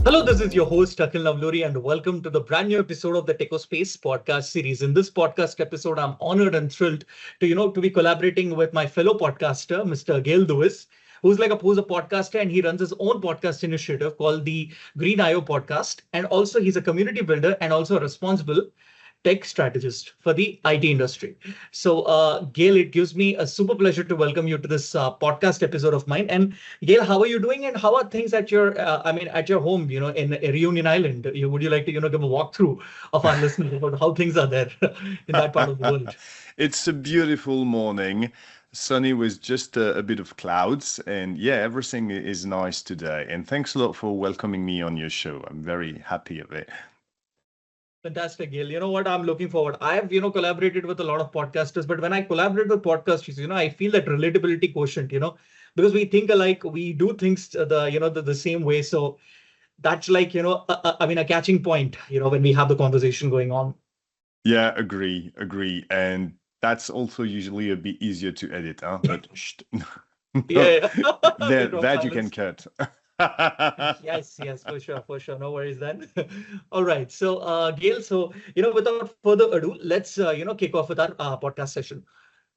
Hello, this is your host Akhil Navluri, and welcome to the brand new episode of the Space podcast series. In this podcast episode, I'm honored and thrilled to be collaborating with my fellow podcaster, Mr. Gaël DUEZ, who's a podcaster and he runs his own podcast initiative called the Green IO podcast. And also he's a community builder and also a responsible tech strategist for the IT industry. So, Gail, it gives me a super pleasure to welcome you to this podcast episode of mine. And Gail, how are you doing? And how are things at at your home, in Reunion Island? Would you like to, give a walkthrough of our listeners about how things are there in that part of the world? It's a beautiful morning, sunny with just a bit of clouds. And yeah, everything is nice today. And thanks a lot for welcoming me on your show. I'm very happy of it. Fantastic, Gail. You know what? I'm looking forward. I've, collaborated with a lot of podcasters, but when I collaborate with podcasters, I feel that relatability quotient, because we think alike, we do things the same way. So that's like, a catching point, when we have the conversation going on. Yeah, agree. And that's also usually a bit easier to edit, huh? But Yeah. that you can cut. Yes, for sure. No worries then. All right. So, Gail, without further ado, let's, kick off with our podcast session.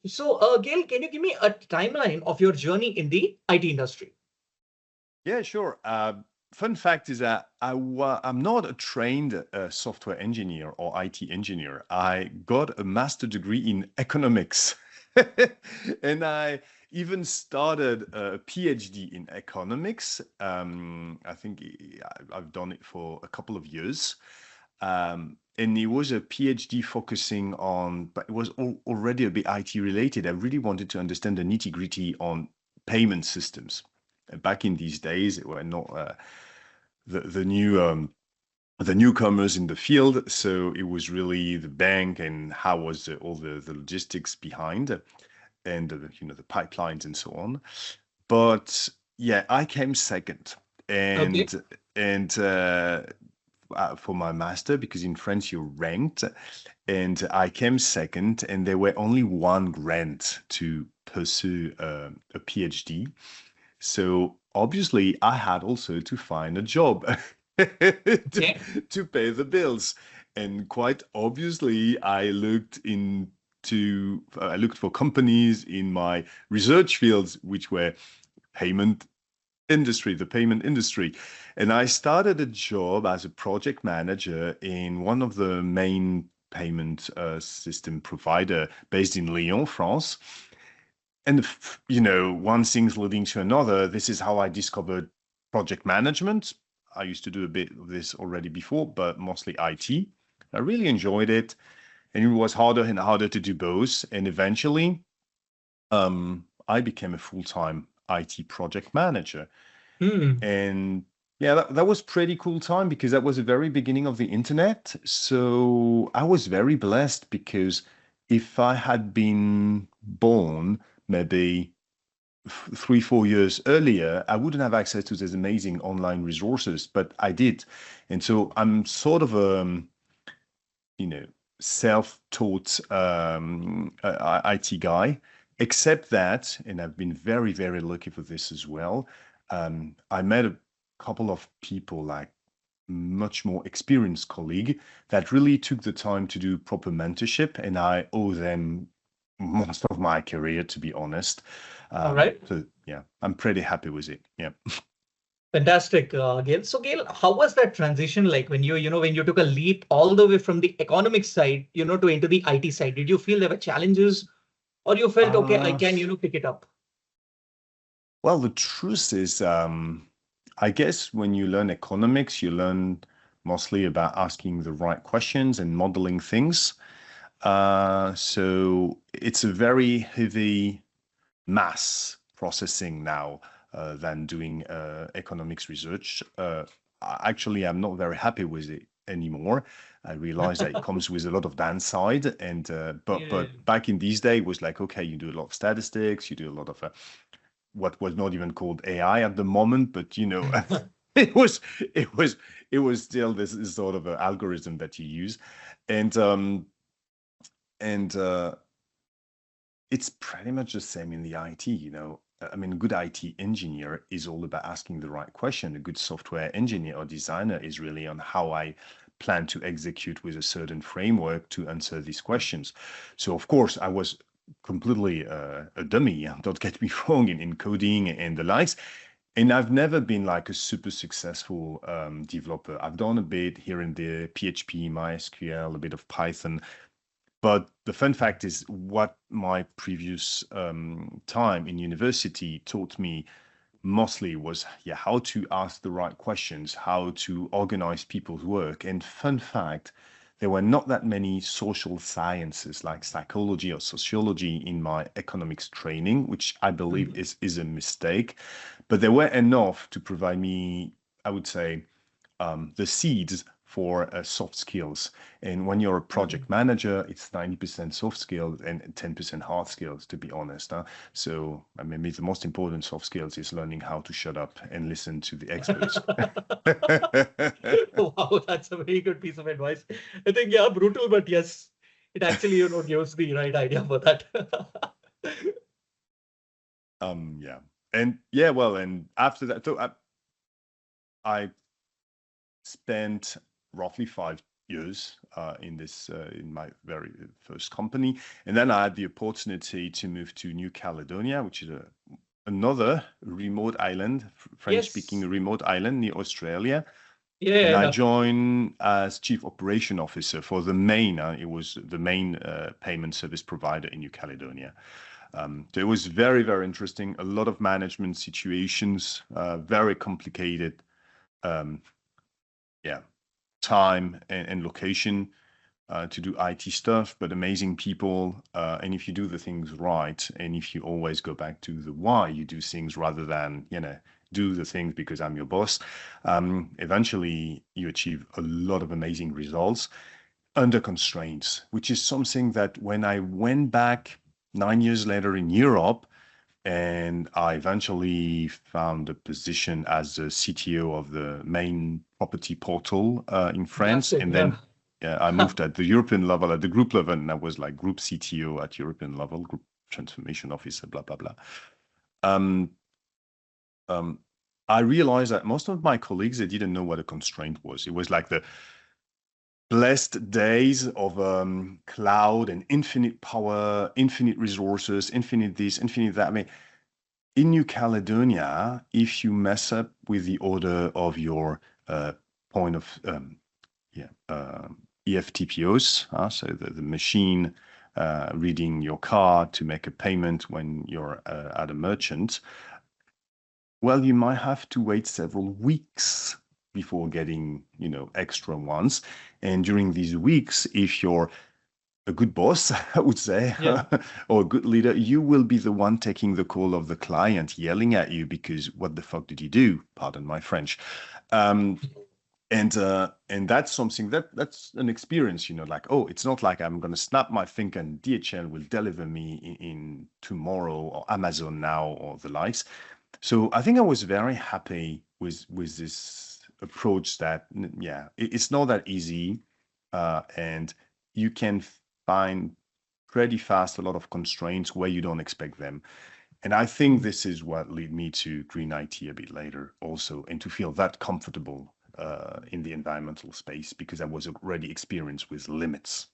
So, Gail, can you give me a timeline of your journey in the IT industry? Yeah, sure. Fun fact is that I'm not a trained software engineer or IT engineer. I got a master degree in economics. And I even started a PhD in economics. I think I've done it for a couple of years. And it was a PhD focusing on, but it was already a bit IT related. I really wanted to understand the nitty gritty on payment systems. Back in these days, it were not the newcomers in the field, so it was really the bank and how was all the logistics behind, and the pipelines and so on. But yeah, I came second, Okay. and for my master, because in France you're ranked, and I came second, and there were only one grant to pursue a PhD. So obviously, I had also to find a job to, Yeah. to pay the bills. And quite obviously, I looked for companies in my research fields, which were the payment industry. And I started a job as a project manager in one of the main payment system provider based in Lyon, France. And one thing's leading to another. This is how I discovered project management. I used to do a bit of this already before, but mostly IT. I really enjoyed it, and it was harder and harder to do both. And eventually, I became a full-time IT project manager. Hmm. And yeah, that was pretty cool time because that was the very beginning of the internet. So I was very blessed because if I had been born maybe 3, 4 years earlier, I wouldn't have access to these amazing online resources, but I did. And so I'm sort of a, you know, self-taught IT guy, except that, and I've been very, very lucky for this as well. I met a couple of people like much more experienced colleague that really took the time to do proper mentorship, and I owe them most of my career, to be honest. All right. So yeah, I'm pretty happy with it. Yeah. Fantastic, Gail. So, Gail, how was that transition like when when you took a leap all the way from the economic side, to into the IT side? Did you feel there were challenges, or you felt okay, I Uh, can, pick it up? well, the truth is, I guess when you learn economics, you learn mostly about asking the right questions and modeling things. So it's a very heavy mass processing now than doing economics research. Actually, I'm not very happy with it anymore. I realize that it comes with a lot of downside, and Yeah. but back in these days, it was like, okay, you do a lot of statistics, you do a lot of what was not even called AI at the moment, but it was it was it was still this sort of an algorithm that you use, and and it's pretty much the same in the IT. I mean, a good IT engineer is all about asking the right question. A good software engineer or designer is really on how I plan to execute with a certain framework to answer these questions. So, of course, I was completely a dummy, don't get me wrong, in coding and the likes. And I've never been like a super successful developer. I've done a bit here and there, PHP, MySQL, a bit of Python. But the fun fact is, what my previous time in university taught me mostly was, yeah, how to ask the right questions, how to organize people's work. And fun fact, there were not that many social sciences like psychology or sociology in my economics training, which I believe Mhm. is a mistake. But there were enough to provide me, I would say, the seeds for soft skills. And when you're a project manager, it's 90% soft skills and 10% hard skills, to be honest. So maybe the most important soft skills is learning how to shut up and listen to the experts. Wow, that's a very good piece of advice. I think, yeah, brutal, but yes, it actually, gives the right idea for that. Yeah. And yeah, well, and after that, so I spent roughly 5 years in this in my very first company, and then I had the opportunity to move to New Caledonia, which is another remote island, French-speaking Yes. remote island near Australia. Yeah, And yeah, I yeah. joined as chief operation officer for the main. It was the main payment service provider in New Caledonia. So it was very, very interesting. A lot of management situations, very complicated. Um, yeah, time and location to do IT stuff, but amazing people. And if you do the things right, and if you always go back to the why you do things rather than, do the things because I'm your boss, eventually you achieve a lot of amazing results under constraints, which is something that when I went back 9 years later in Europe, and I eventually found a position as a CTO of the main property portal in France. Fantastic. And Yeah. then I moved at the European level, at the group level, and I was like group CTO at European level, group transformation officer, blah, blah, blah. Um, um, I realized that most of my colleagues, they didn't know what a constraint was. It was like the blessed days of cloud and infinite power, infinite resources, infinite this, infinite that. I mean, in New Caledonia, if you mess up with the order of your point of EFTPOs, so the machine reading your card to make a payment when you're at a merchant, well, you might have to wait several weeks before getting, extra ones. And during these weeks, if you're a good boss, I would say, Yeah. or a good leader, you will be the one taking the call of the client, yelling at you because what the fuck did you do? Pardon my French. Um, and that's something that's an experience, like, oh, it's not like I'm gonna snap my finger and DHL will deliver me in tomorrow or Amazon now or the likes. So I think I was very happy with this approach that yeah, it's not that easy, and you can find pretty fast a lot of constraints where you don't expect them. And I think Mhm. this is what led me to Green IT a bit later also, and to feel that comfortable in the environmental space because I was already experienced with limits.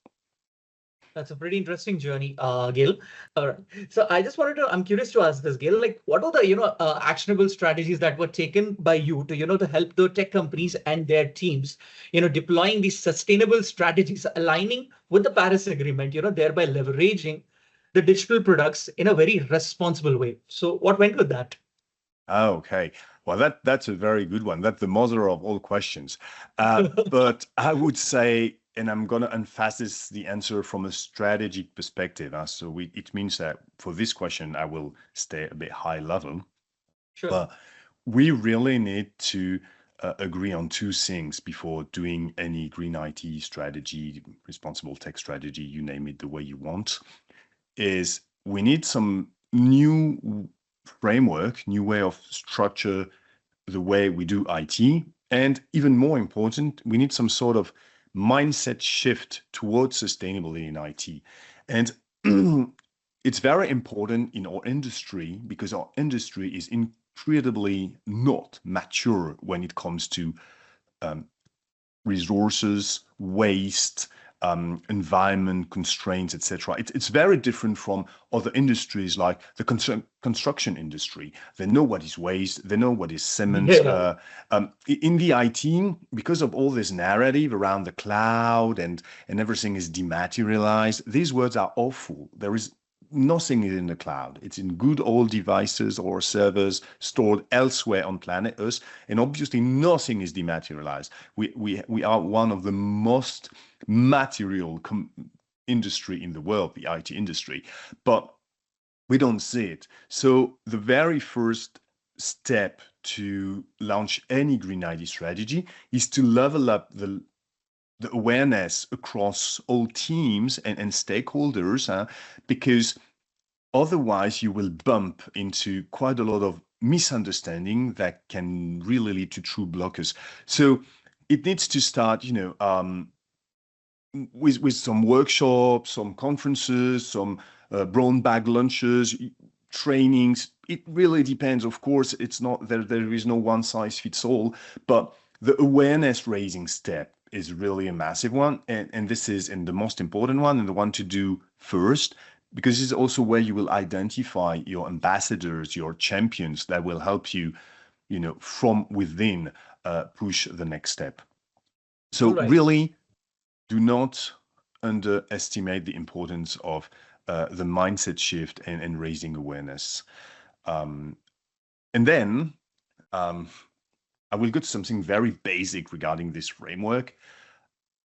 That's a pretty interesting journey, Gail. All right. So I'm curious to ask this, Gail, like what are the, actionable strategies that were taken by you to, to help the tech companies and their teams, deploying these sustainable strategies, aligning with the Paris Agreement, thereby leveraging the digital products in a very responsible way. So what went with that? Okay. Well, that's a very good one. That's the mother of all questions. But I would say, and I'm going to emphasize the answer from a strategic perspective. It means that for this question, I will stay a bit high level. Sure. But we really need to agree on two things before doing any green IT strategy, responsible tech strategy, you name it the way you want, is we need some new framework, new way of structure the way we do IT. And even more important, we need some sort of mindset shift towards sustainability in IT. And it's very important in our industry because our industry is incredibly not mature when it comes to um, resources, waste, environment constraints, etc. It's very different from other industries like the construction industry. They know what is waste, they know what is cement. Yeah. In the IT, because of all this narrative around the cloud and everything is dematerialized, these words are awful. There is nothing is in the cloud. It's in good old devices or servers stored elsewhere on planet Earth. And obviously nothing is dematerialized. We are one of the most material industry in the world, the IT industry, but we don't see it. So the very first step to launch any green ID strategy is to level up the awareness across all teams and stakeholders, because otherwise you will bump into quite a lot of misunderstanding that can really lead to true blockers. So it needs to start, with some workshops, some conferences, some brown bag lunches, trainings. It really depends. Of course, it's not there is no one size fits all, but the awareness raising step is really a massive one. And this is the most important one and the one to do first, because it's also where you will identify your ambassadors, your champions that will help you, from within push the next step. So All right. really, do not underestimate the importance of the mindset shift and raising awareness. And then I will go to something very basic regarding this framework.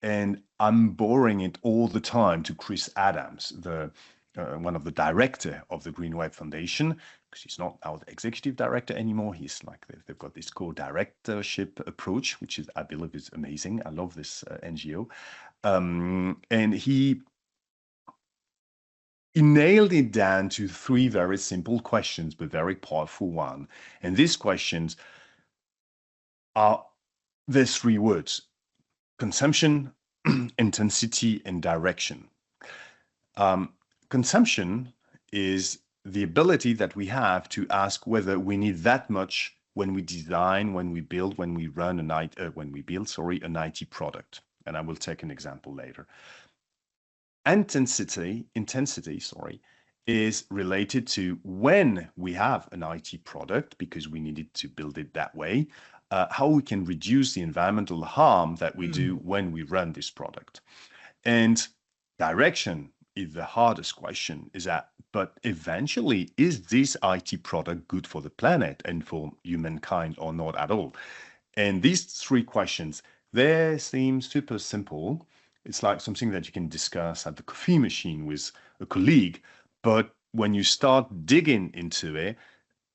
And I'm borrowing it all the time to Chris Adams, the one of the director of the Green Web Foundation, because he's not now the executive director anymore. He's like, they've got this co-directorship approach, which is, I believe, is amazing. I love this NGO. And he nailed it down to three very simple questions, but very powerful one. And these questions are, there's three words: consumption, intensity, and direction. Consumption is the ability that we have to ask whether we need that much when we design, when we build, when we run an IT product. And I will take an example later. Intensity, is related to when we have an IT product, because we needed to build it that way, how we can reduce the environmental harm that we do when we run this product. And direction is the hardest question, but eventually, is this IT product good for the planet and for humankind or not at all? And these three questions, they seem super simple. It's like something that you can discuss at the coffee machine with a colleague, but when you start digging into it,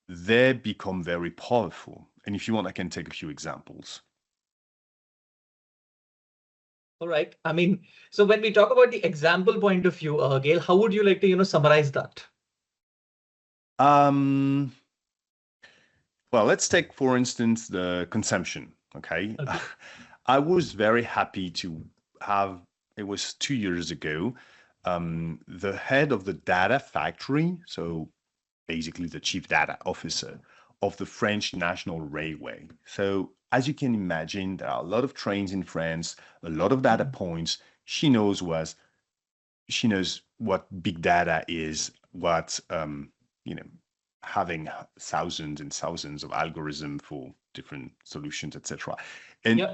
they become very powerful. And if you want, I can take a few examples. All right. I mean, so when we talk about the example point of view, Gail, how would you like to, summarize that? Well, let's take, for instance, the consumption. Okay. I was very happy to have, it was 2 years ago, the head of the data factory, so basically the chief data officer of the French National Railway. So as you can imagine, there are a lot of trains in France, a lot of data points. She knows what big data is, what having thousands and thousands of algorithms for different solutions, etc. And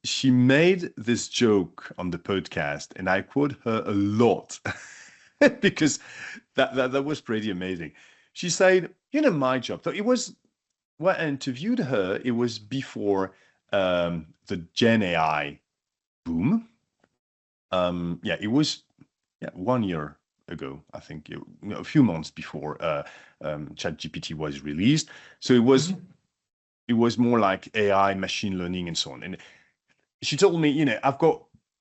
she made this joke on the podcast, and I quote her a lot because that was pretty amazing. She said, my job. So it was, when I interviewed her, it was before the Gen AI boom. It was 1 year ago, I think, a few months before ChatGPT was released. So it was more like AI, machine learning, and so on. And she told me,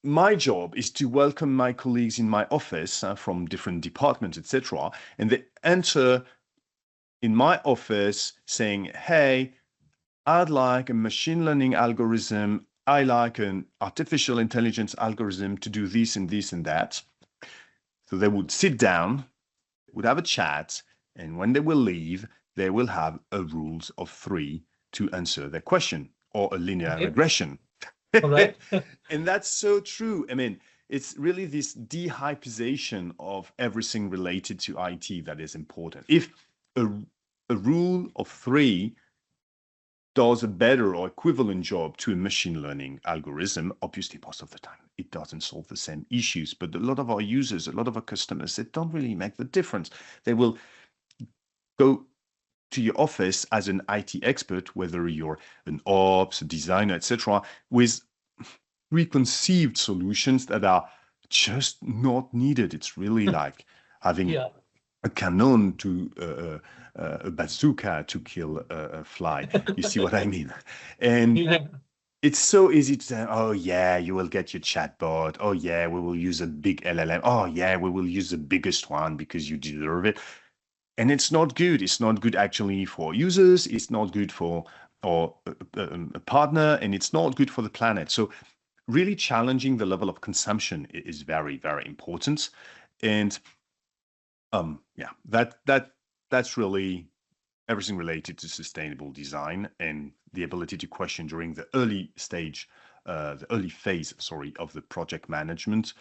my job is to welcome my colleagues in my office from different departments, etc. And they enter in my office saying, hey, I'd like a machine learning algorithm. I like an artificial intelligence algorithm to do this and this and that. So they would sit down, would have a chat, and when they will leave, they will have a rules of three to answer their question, or a linear Okay. regression. All right. And that's so true. I mean, it's really this dehypization of everything related to IT that is important. If a, a rule of three does a better or equivalent job to a machine learning algorithm, obviously most of the time it doesn't solve the same issues, but a lot of our users, a lot of our customers, they don't really make the difference. They will go to your office as an IT expert, whether you're an ops, a designer, etc., with preconceived solutions that are just not needed. It's really like having Yeah. a cannon to a bazooka to kill a fly. You see what I mean? And Yeah. it's so easy to say, oh, yeah, you will get your chatbot. Oh, yeah, we will use a big LLM. Oh, yeah, we will use the biggest one because you deserve it. And it's not good. It's not good actually for users. It's not good for or a partner, and it's not good for the planet. So really challenging the level of consumption is very, very important. And yeah, that's really everything related to sustainable design and the ability to question during the early stage, the early phase, sorry, of the project management.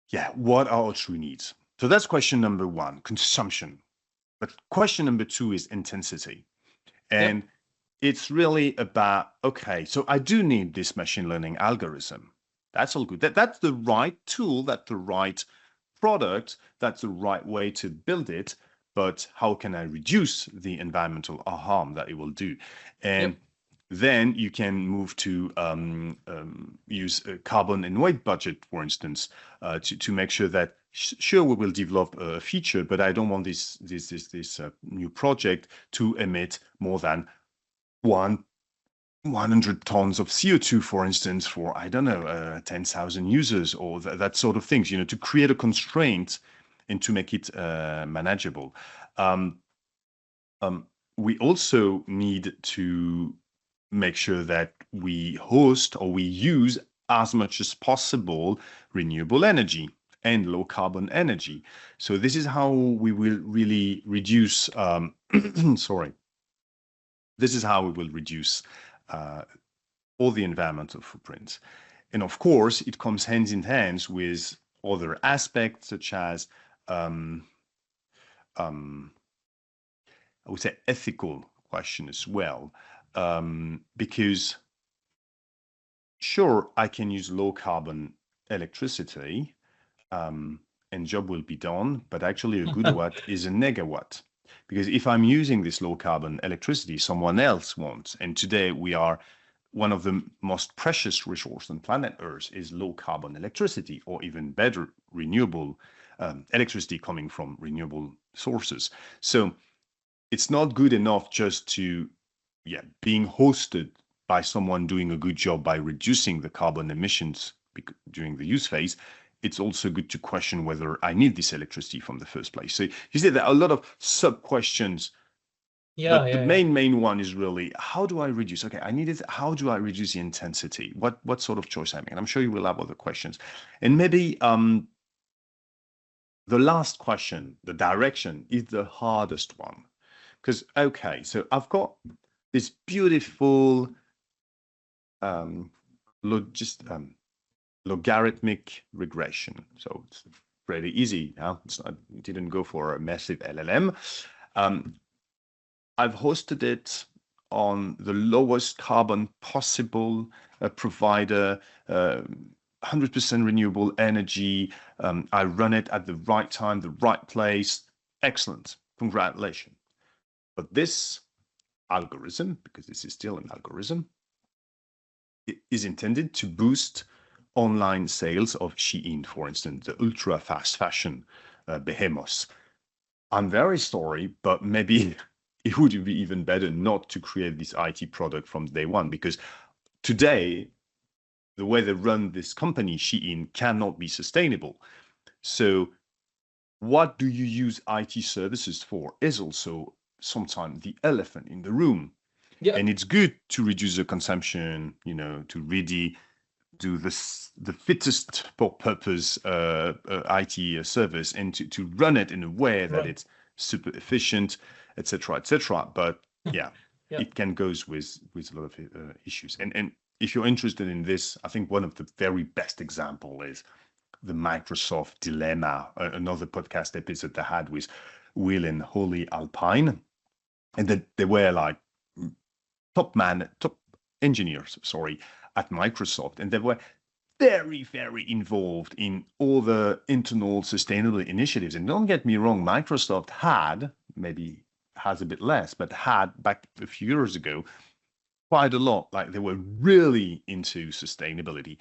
Yeah, what are our true needs? So that's question number one, consumption. But question number two is intensity. Yep. And it's really about, okay, so I do need this machine learning algorithm. That's all good. That's the right tool, that's the right product, that's the right way to build it. But how can I reduce the environmental harm that it will do? And Yep. then you can move to use a carbon and weight budget, for instance, to make sure that sure we will develop a feature, but I don't want this new project to emit more than 100 tons of CO2, for instance, for, I don't know, 10,000 users or that sort of things, to create a constraint and to make it manageable. Um, we also need to make sure that we host or we use as much as possible renewable energy and low carbon energy. So this is how we will really reduce, sorry, this is how we will reduce uh, all the environmental footprints. And of course, it comes hand in hand with other aspects such as, um, I would say, ethical question as well, because sure, I can use low carbon electricity, and job will be done, but actually a good watt is a negawatt. Because if I'm using this low carbon electricity, someone else wants. And today we are one of the most precious resource on planet Earth is low carbon electricity, or even better, renewable electricity coming from renewable sources. So it's not good enough just to, yeah, being hosted by someone doing a good job by reducing the carbon emissions during the use phase. It's also good to question whether I need this electricity from the first place. So you see, there are a lot of sub questions, Yeah. but the Yeah. Yeah. main one is really, how do I reduce? Okay, I need it. How do I reduce the intensity? What sort of choice I make? And I'm sure you will have other questions. And maybe the last question, the direction, is the hardest one. Because, okay, so I've got this beautiful just logarithmic regression. So it's pretty easy. It didn't go for a massive LLM. I've hosted it on the lowest carbon possible provider, 100% renewable energy. I run it at the right time, the right place. Excellent. Congratulations. But this algorithm, because this is still an algorithm, is intended to boost online sales of Shein, for instance, the ultra fast fashion behemoth. I'm very sorry, but maybe it would be even better not to create this IT product from day one, because today, the way they run this company, Shein, cannot be sustainable. So what do you use IT services for is also sometimes the elephant in the room. Yeah. And it's good to reduce the consumption, to really do the fittest for purpose IT service and to run it in a way that Right. it's super efficient, etc., etc. But yeah, Yeah. it can goes with a lot of issues. And if you're interested in this, I think one of the very best example is the Microsoft dilemma, another podcast episode I had with Will and Holly Alpine, and that they were like top engineers, sorry, at Microsoft, and they were very, very involved in all the internal sustainability initiatives. And don't get me wrong, Microsoft had, maybe has a bit less, but had back a few years ago quite a lot. Like they were really into sustainability.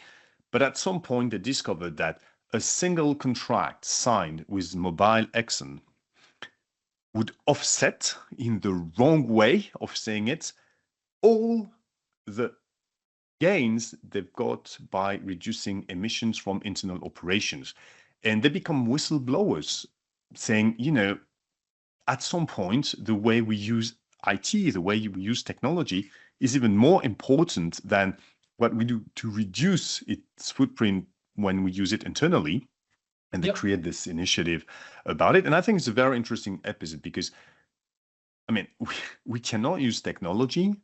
But at some point, they discovered that a single contract signed with Mobile Exxon would offset, in the wrong way of saying it, all the gains they've got by reducing emissions from internal operations. And they become whistleblowers saying, at some point, the way we use IT, the way we use technology is even more important than what we do to reduce its footprint when we use it internally. And they Yep. create this initiative about it. And I think it's a very interesting episode because, I mean, we cannot use technology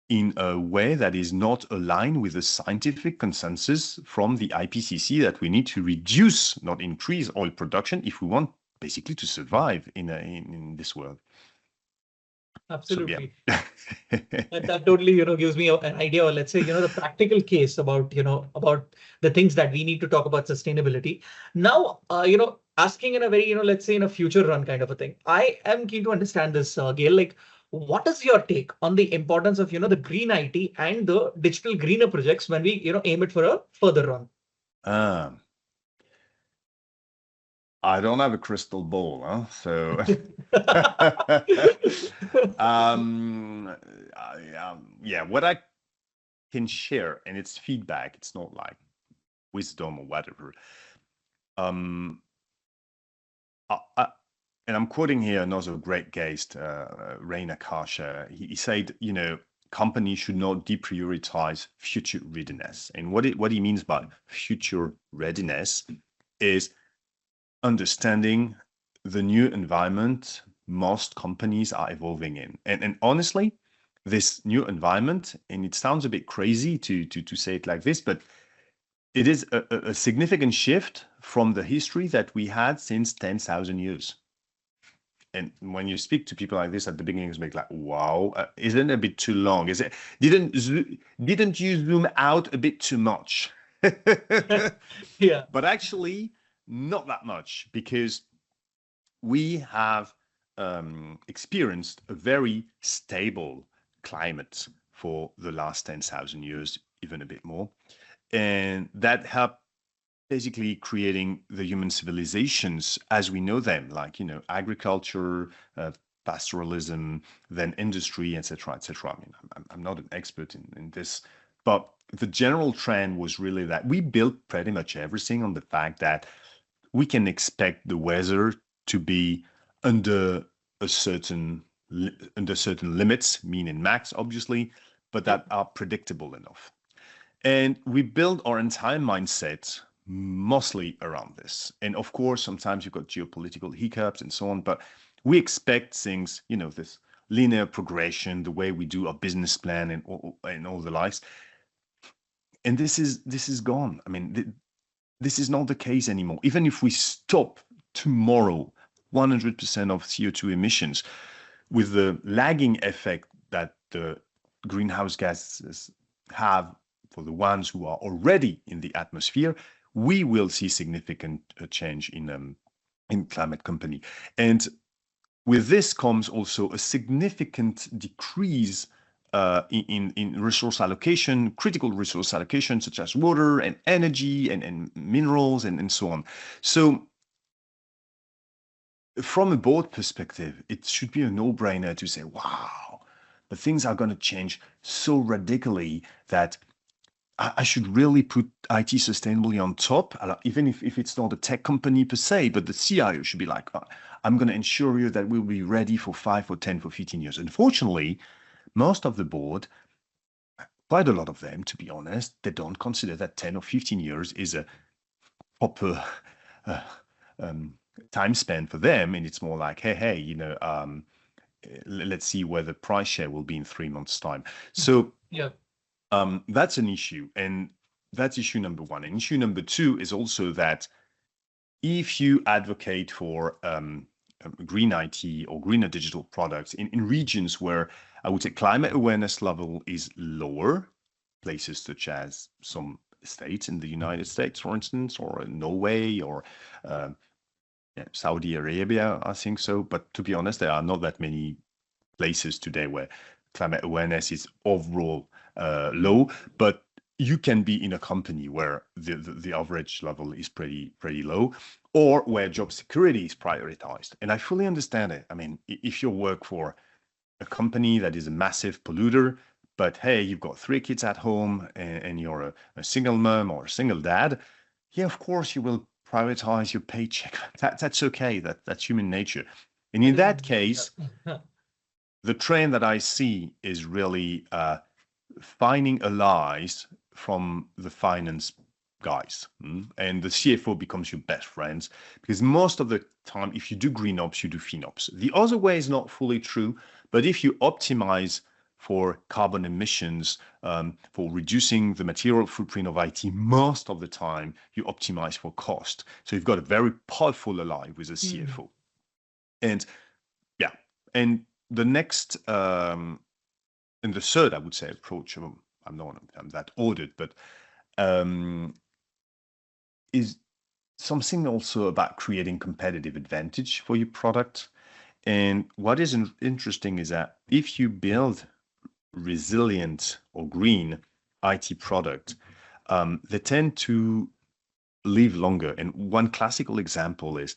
in a way that is not aligned with the scientific consensus from the IPCC that we need to reduce, not increase oil production if we want basically to survive in this world. So yeah. Absolutely. That totally, gives me an idea, or let's say, the practical case about, about the things that we need to talk about sustainability. Now, asking in a very, let's say in a future run kind of a thing. I am keen to understand this, Gail, like, what is your take on the importance of, the green IT and the digital greener projects when we, aim it for a further run? Um, I don't have a crystal ball, huh? So, yeah, what I can share, and it's feedback, it's not like wisdom or whatever. And I'm quoting here another great guest, Raina Kasha. He said, companies should not deprioritize future readiness. And what he means by future readiness is understanding the new environment most companies are evolving in. And honestly, this new environment, and it sounds a bit crazy to say it like this, but it is a significant shift from the history that we had since 10,000 years. And when you speak to people like this at the beginning, it's like, wow, isn't it a bit too long? Is it didn't you zoom out a bit too much? Yeah. But actually, not that much, because we have experienced a very stable climate for the last 10,000 years, even a bit more. And that helped basically creating the human civilizations as we know them, like, agriculture, pastoralism, then industry, etc., etc. I mean, I'm not an expert in this, but the general trend was really that we built pretty much everything on the fact that we can expect the weather to be under certain limits, meaning max, obviously, but that are predictable enough. And we build our entire mindset mostly around this. And of course, sometimes you've got geopolitical hiccups and so on, but we expect things, this linear progression, the way we do our business plan and all the likes. And this is gone. I mean, this is not the case anymore. Even if we stop tomorrow 100% of CO2 emissions, with the lagging effect that the greenhouse gases have for the ones who are already in the atmosphere, we will see significant change in climate company. And with this comes also a significant decrease in resource allocation, critical resource allocation, such as water and energy and minerals and so on. So from a board perspective, it should be a no-brainer to say, wow, but things are going to change so radically that I should really put IT sustainably on top, even if it's not a tech company per se, but the CIO should be like, I'm going to ensure you that we'll be ready for 5 or 10 for 15 years. Unfortunately, most of the board quite a lot of them, to be honest, they don't consider that 10 or 15 years is a proper uh, um, time span for them. And it's more like, hey, let's see where the price share will be in 3 months' time. So Yeah. that's an issue. And that's issue number one. And issue number two is also that if you advocate for green IT or greener digital products in regions where I would say climate awareness level is lower, places such as some states in the United States, for instance, or Norway or Saudi Arabia, I think so. But to be honest, there are not that many places today where climate awareness is overall low. But you can be in a company where the average level is pretty low, or where job security is prioritized. And I fully understand it. I mean, if you work for a company that is a massive polluter, but hey, you've got 3 kids at home and you're a single mom or a single dad, yeah, of course you will prioritize your paycheck. That's okay. That's human nature. And in that case, the trend that I see is really finding allies from the finance guys, and the CFO becomes your best friends, because most of the time, if you do green ops, you do FinOps. The other way is not fully true, but if you optimize for carbon emissions, for reducing the material footprint of IT, most of the time you optimize for cost. So you've got a very powerful ally with a CFO. And yeah, and the next and the third, I would say, approach, I'm that ordered, but is something also about creating competitive advantage for your product. And what is interesting is that if you build resilient or green IT product, they tend to live longer. And one classical example is,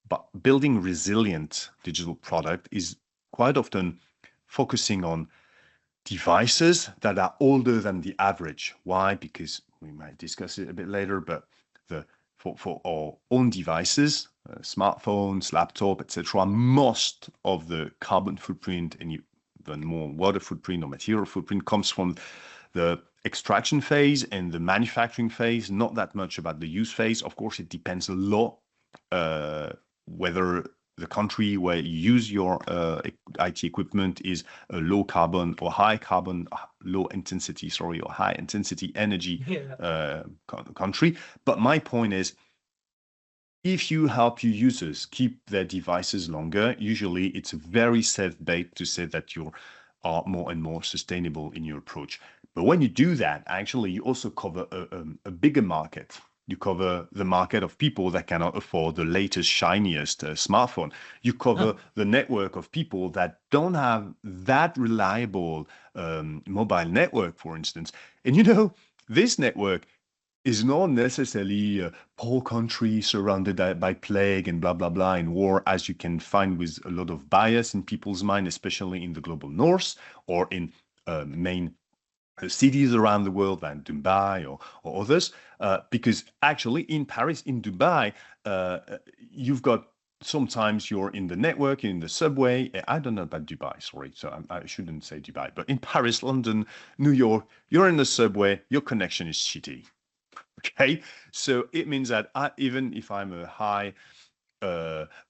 but building resilient digital product is quite often focusing on devices that are older than the average. Why? Because we might discuss it a bit later, but for our own devices, smartphones, laptop, etc., most of the carbon footprint and even more water footprint or material footprint comes from the extraction phase and the manufacturing phase, not that much about the use phase. Of course, it depends a lot whether the country where you use your IT equipment is a low carbon or high carbon, low intensity, sorry, or high intensity energy country. But my point is, if you help your users keep their devices longer, usually it's a very safe bet to say that you are more and more sustainable in your approach. But when you do that, actually, you also cover a bigger market. You cover the market of people that cannot afford the latest, shiniest smartphone. You cover the network of people that don't have that reliable mobile network, for instance. And this network is not necessarily a poor country surrounded by plague and blah, blah, blah, and war, as you can find with a lot of bias in people's mind, especially in the global north or in main cities around the world, like Dubai or others, because actually in Paris, in Dubai, you've got sometimes you're in the network, in the subway. I don't know about Dubai, sorry, so I shouldn't say Dubai, but in Paris, London, New York, you're in the subway, your connection is shitty. Okay, so it means that even if I'm a high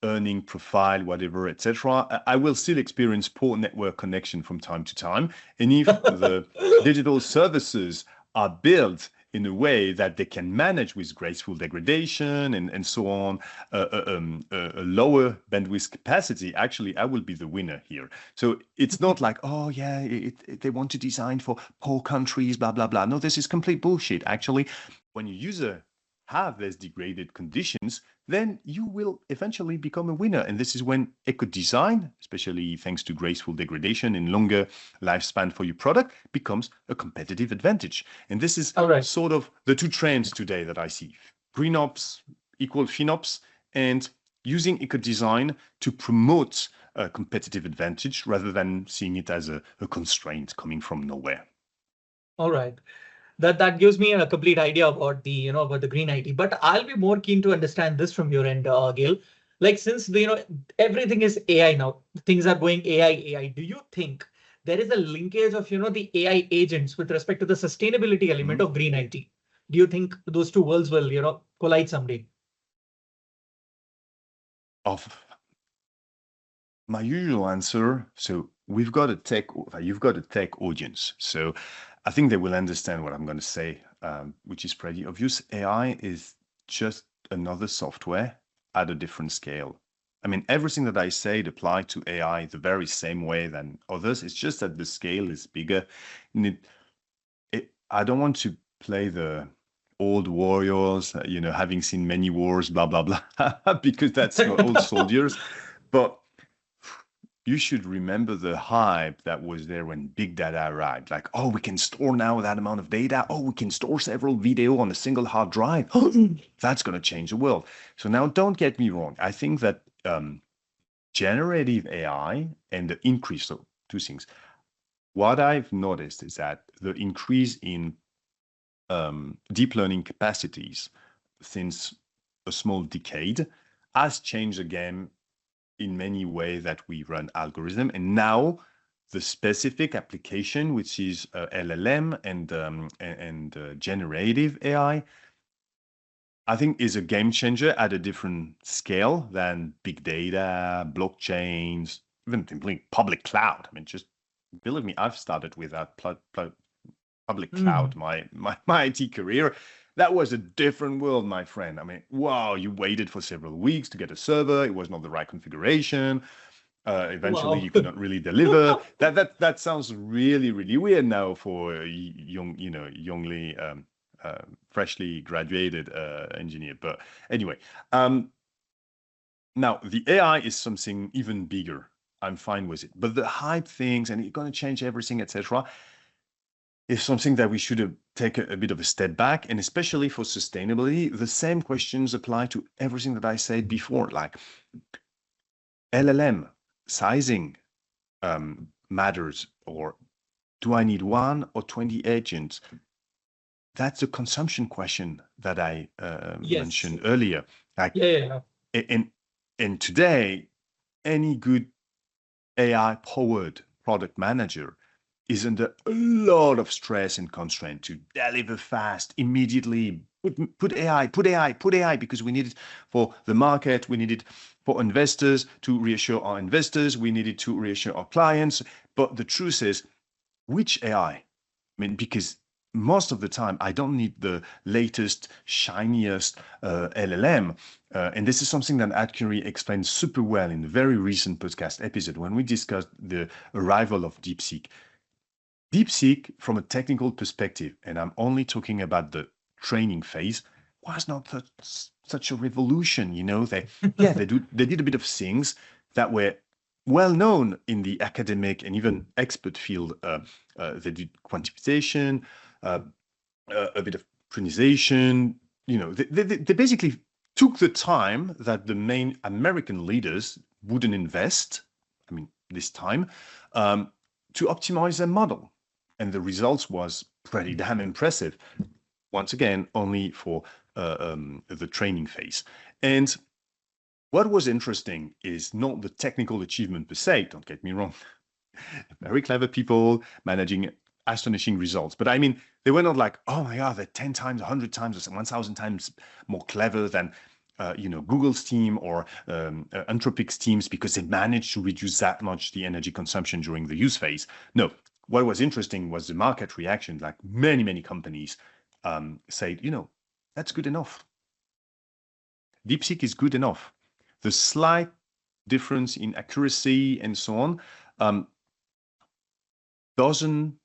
earning profile, whatever, etc., I will still experience poor network connection from time to time. And if the digital services are built in a way that they can manage with graceful degradation and so on, a lower bandwidth capacity, actually, I will be the winner here. So it's not like, oh, yeah, they want to design for poor countries, blah, blah, blah. No, this is complete bullshit. Actually, when your user have these degraded conditions, then you will eventually become a winner. And this is when eco-design, especially thanks to graceful degradation and longer lifespan for your product, becomes a competitive advantage. And this is sort of the two trends today that I see. Green ops equal FinOps, and using eco-design to promote a competitive advantage rather than seeing it as a constraint coming from nowhere. All right. That gives me a complete idea about the about the green IT. But I'll be more keen to understand this from your end, Gail. Like, since everything is AI now, things are going AI. Do you think there is a linkage of, the AI agents with respect to the sustainability element Mhm. of green IT. Do you think those two worlds will, collide someday? Of my usual answer, so you've got a tech audience. So I think they will understand what I'm going to say, which is pretty obvious. AI is just another software at a different scale. I mean, everything that I said applied to AI the very same way than others. It's just that the scale is bigger. And I don't want to play the old warriors, having seen many wars, blah, blah, blah, because that's for old soldiers. But you should remember the hype that was there when big data arrived. Like, oh, we can store now that amount of data. Oh, we can store several video on a single hard drive. That's going to change the world. So now don't get me wrong. I think that generative AI and the increase of two things. What I've noticed is that the increase in deep learning capacities since a small decade has changed the game in many ways that we run algorithm. And now the specific application, which is LLM and generative AI, I think is a game changer at a different scale than big data, blockchains, even simply public cloud. I mean, just believe me, I've started with that public cloud, my IT career. That was a different world, my friend. I mean, wow, you waited for several weeks to get a server. It was not the right configuration. Eventually, Wow. you could not really deliver. That sounds really, really weird now for a youngly, freshly graduated engineer. But anyway, now the AI is something even bigger. I'm fine with it. But the hype things and it's going to change everything, etc., is something that we should take a bit of a step back. And especially for sustainability, the same questions apply to everything that I said before, like LLM sizing matters, or do I need 1 or 20 agents? That's a consumption question that I Yes. mentioned earlier. Like, Yeah, yeah, yeah. and today, any good AI-powered product manager is under a lot of stress and constraint to deliver fast, immediately. Put AI, because we need it for the market. We need it for investors to reassure our investors. We need it to reassure our clients. But the truth is, which AI? I mean, because most of the time, I don't need the latest, shiniest LLM. And this is something that Adcurie explained super well in a very recent podcast episode when we discussed the arrival of DeepSeek. DeepSeek, from a technical perspective, and I'm only talking about the training phase, was not such a revolution. They did a bit of things that were well known in the academic and even expert field. They did quantification, a bit of prioritization. They basically took the time that the main American leaders wouldn't invest. I mean, this time to optimize their model, and the results was pretty damn impressive. Once again, only for the training phase. And what was interesting is not the technical achievement per se. Don't get me wrong. Very clever people managing astonishing results. But I mean, they were not like, oh my God, they're 10 times, 100 times, or 1,000 times more clever than Google's team or Anthropic's teams because they managed to reduce that much the energy consumption during the use phase. No, what was interesting was the market reaction. Like many companies said, that's good enough. DeepSeek is good enough. The slight difference in accuracy and so on doesn't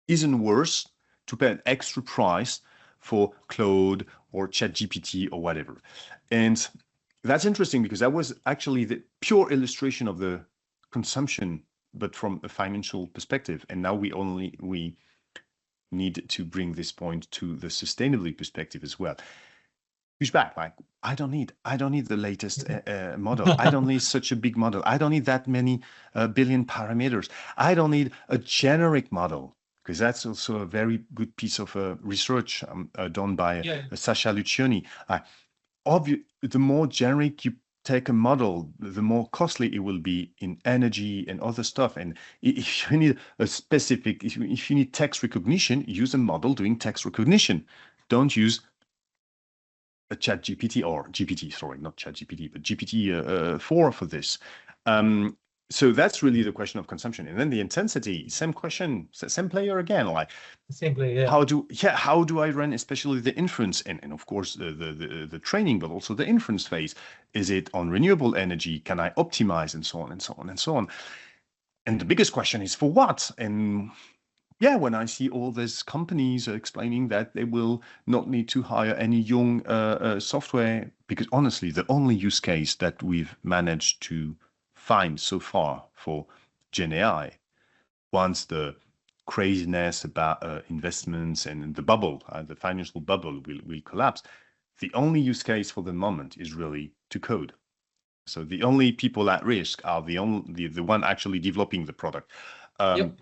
isn't worse to pay an extra price for Claude or ChatGPT or whatever. And that's interesting because that was actually the pure illustration of the consumption, but from a financial perspective. And now we need to bring this point to the sustainability perspective as well. Push back, like I don't need the latest model. I don't need such a big model. I don't need that many billion parameters. I don't need a generic model, because that's also a very good piece of research done by Yeah. Sasha Lucioni. The more generic you take a model, the more costly it will be in energy and other stuff. And if you need a specific, if you need text recognition, use a model doing text recognition. Don't use a chat GPT or GPT, sorry, not chat GPT, but GPT-4 for this. So that's really the question of consumption. And then the intensity, same question, same player again, like Simply, yeah. how do I run especially the inference and of course the training, but also the inference phase? Is it on renewable energy? Can I optimize and so on and so on and so on? And the biggest question is for what? And yeah, when I see all these companies explaining that they will not need to hire any young software, because honestly, the only use case that we've managed to find so far for Gen AI, once the craziness about investments and the bubble, the financial bubble will collapse, the only use case for the moment is really to code. So the only people at risk are the one actually developing the product. Yep.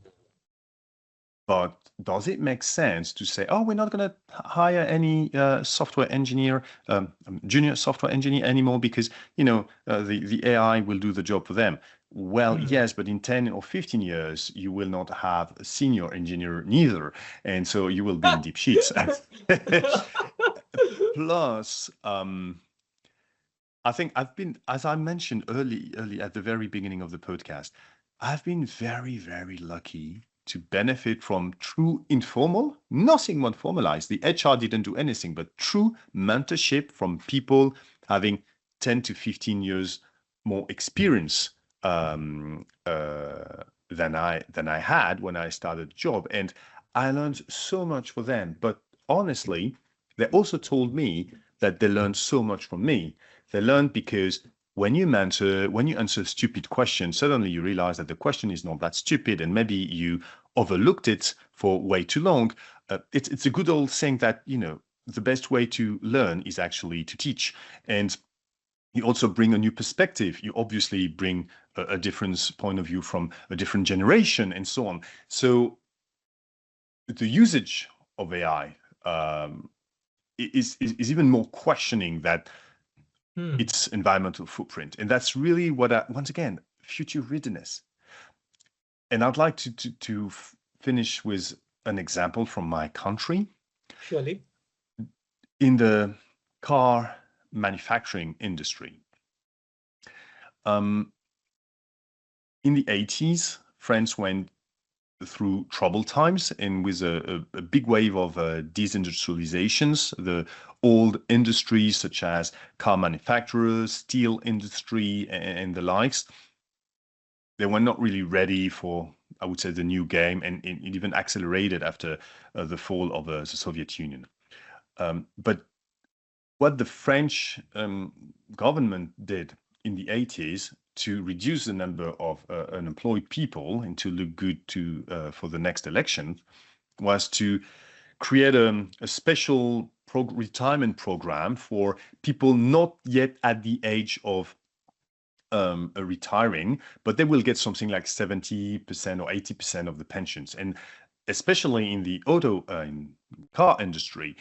But does it make sense to say, oh, we're not going to hire any software engineer, junior software engineer anymore because, the AI will do the job for them? Well, yes, but in 10 or 15 years, you will not have a senior engineer neither. And so you will be in deep sheets. Plus, I think I've been, as I mentioned early at the very beginning of the podcast, I've been very, very lucky to benefit from true informal, nothing more formalized. The HR didn't do anything, but true mentorship from people having 10 to 15 years more experience than I had when I started the job. And I learned so much from them. But honestly, they also told me that they learned so much from me. They learned because when you answer stupid questions, suddenly you realize that the question is not that stupid, and maybe you overlooked it for way too long. It's a good old saying that, the best way to learn is actually to teach. And you also bring a new perspective. You obviously bring a different point of view from a different generation and so on. So the usage of AI is even more questioning that its environmental footprint. And that's really what once again, future readiness. And I'd like to finish with an example from my country. Surely. In the car manufacturing industry. In the 80s, France went through troubled times, and with a big wave of deindustrializations, the old industries such as car manufacturers, steel industry, and the likes, they were not really ready for, I would say, the new game, and it even accelerated after the fall of the Soviet Union. But what the French government did in the 80s to reduce the number of unemployed people and to look good for the next election was to create a special retirement program for people not yet at the age of retiring, but they will get something like 70% or 80% of the pensions. And especially in the car industry,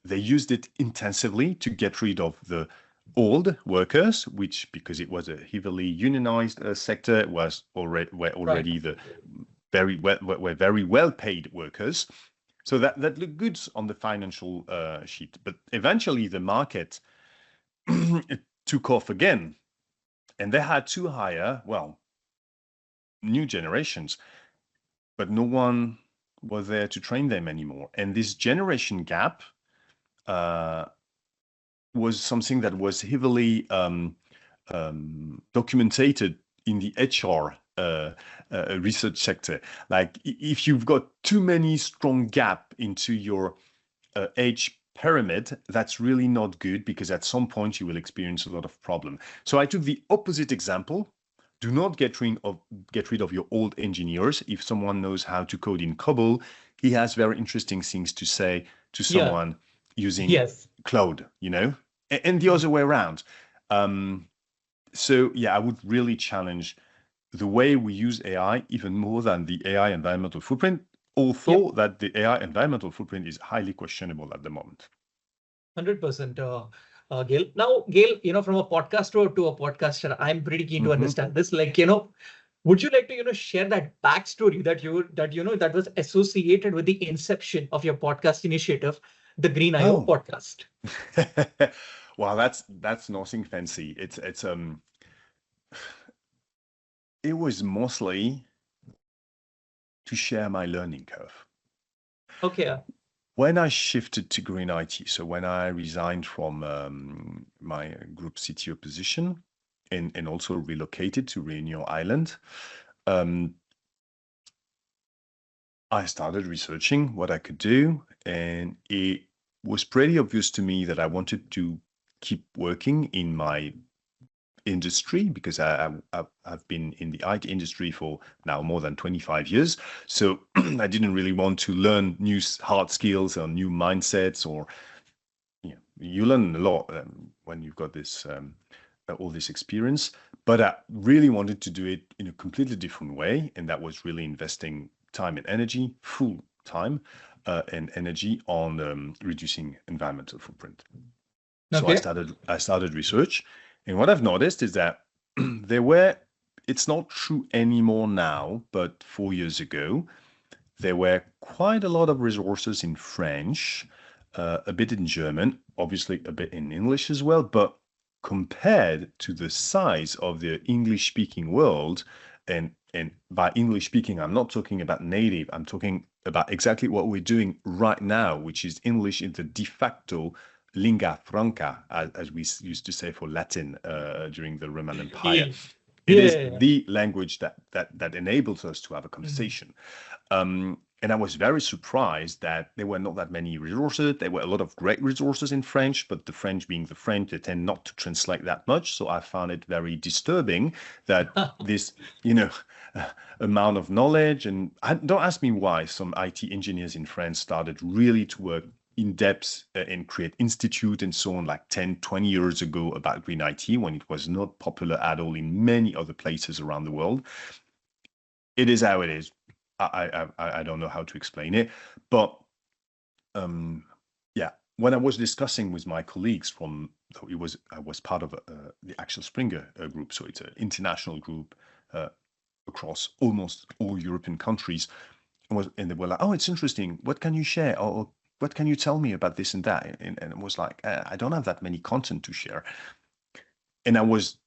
they used it intensively to get rid of the old workers, which, because it was a heavily unionized sector, were already the very well paid workers. So that looked good on the financial sheet. But eventually the market took off again, and they had to hire, new generations, but no one was there to train them anymore. And this generation gap was something that was heavily documented in the HR research sector. Like if you've got too many strong gap into your age pyramid, that's really not good, because at some point you will experience a lot of problem. So I took the opposite example. Do not get rid of your old engineers. If someone knows how to code in COBOL, he has very interesting things to say to someone using cloud, and the other way around. So yeah, I would really challenge the way we use AI even more than the AI environmental footprint, although that the AI environmental footprint is highly questionable at the moment. 100%. Gail. Now, Gail, from a podcaster to a podcaster, I'm pretty keen to Hmm. understand this. Like, would you like to, share that backstory that was associated with the inception of your podcast initiative, the Green IO Oh, podcast? well, that's nothing fancy. It was mostly to share my learning curve. Okay. When I shifted to Green IT, so when I resigned from my group CTO position and also relocated to Réunion Island, um, I started researching what I could do, and it was pretty obvious to me that I wanted to keep working in my industry because I've been in the IT industry for now more than 25 years. So I didn't really want to learn new hard skills or new mindsets, or you learn a lot when you've got this all this experience. But I really wanted to do it in a completely different way, and that was really investing time and energy, full time and energy on reducing environmental footprint. So Okay. I started research, and what I've noticed is that there were, it's not true anymore now, but 4 years ago, there were quite a lot of resources in French, a bit in German, obviously a bit in English as well, but compared to the size of the English-speaking world, and by English speaking, I'm not talking about native, I'm talking about exactly what we're doing right now, which is English is the de facto lingua franca, as we used to say for Latin during the Roman Empire. Yeah. It is Yeah. the language that enables us to have a Mhm. conversation. And I was very surprised that there were not that many resources. There were a lot of great resources in French, but the French being the French, they tend not to translate that much. So I found it very disturbing that this, amount of knowledge, and don't ask me why some IT engineers in France started really to work in depth and create institute and so on like 10, 20 years ago about green IT when it was not popular at all in many other places around the world. It is how it is. I don't know how to explain it, but um, yeah, when I was discussing with my colleagues I was part of the Axel Springer group, so it's an international group uh, across almost all European countries, and they were like, "Oh, it's interesting. What can you share? Or what can you tell me about this and that?" And it was like, I don't have that many content to share, and I was,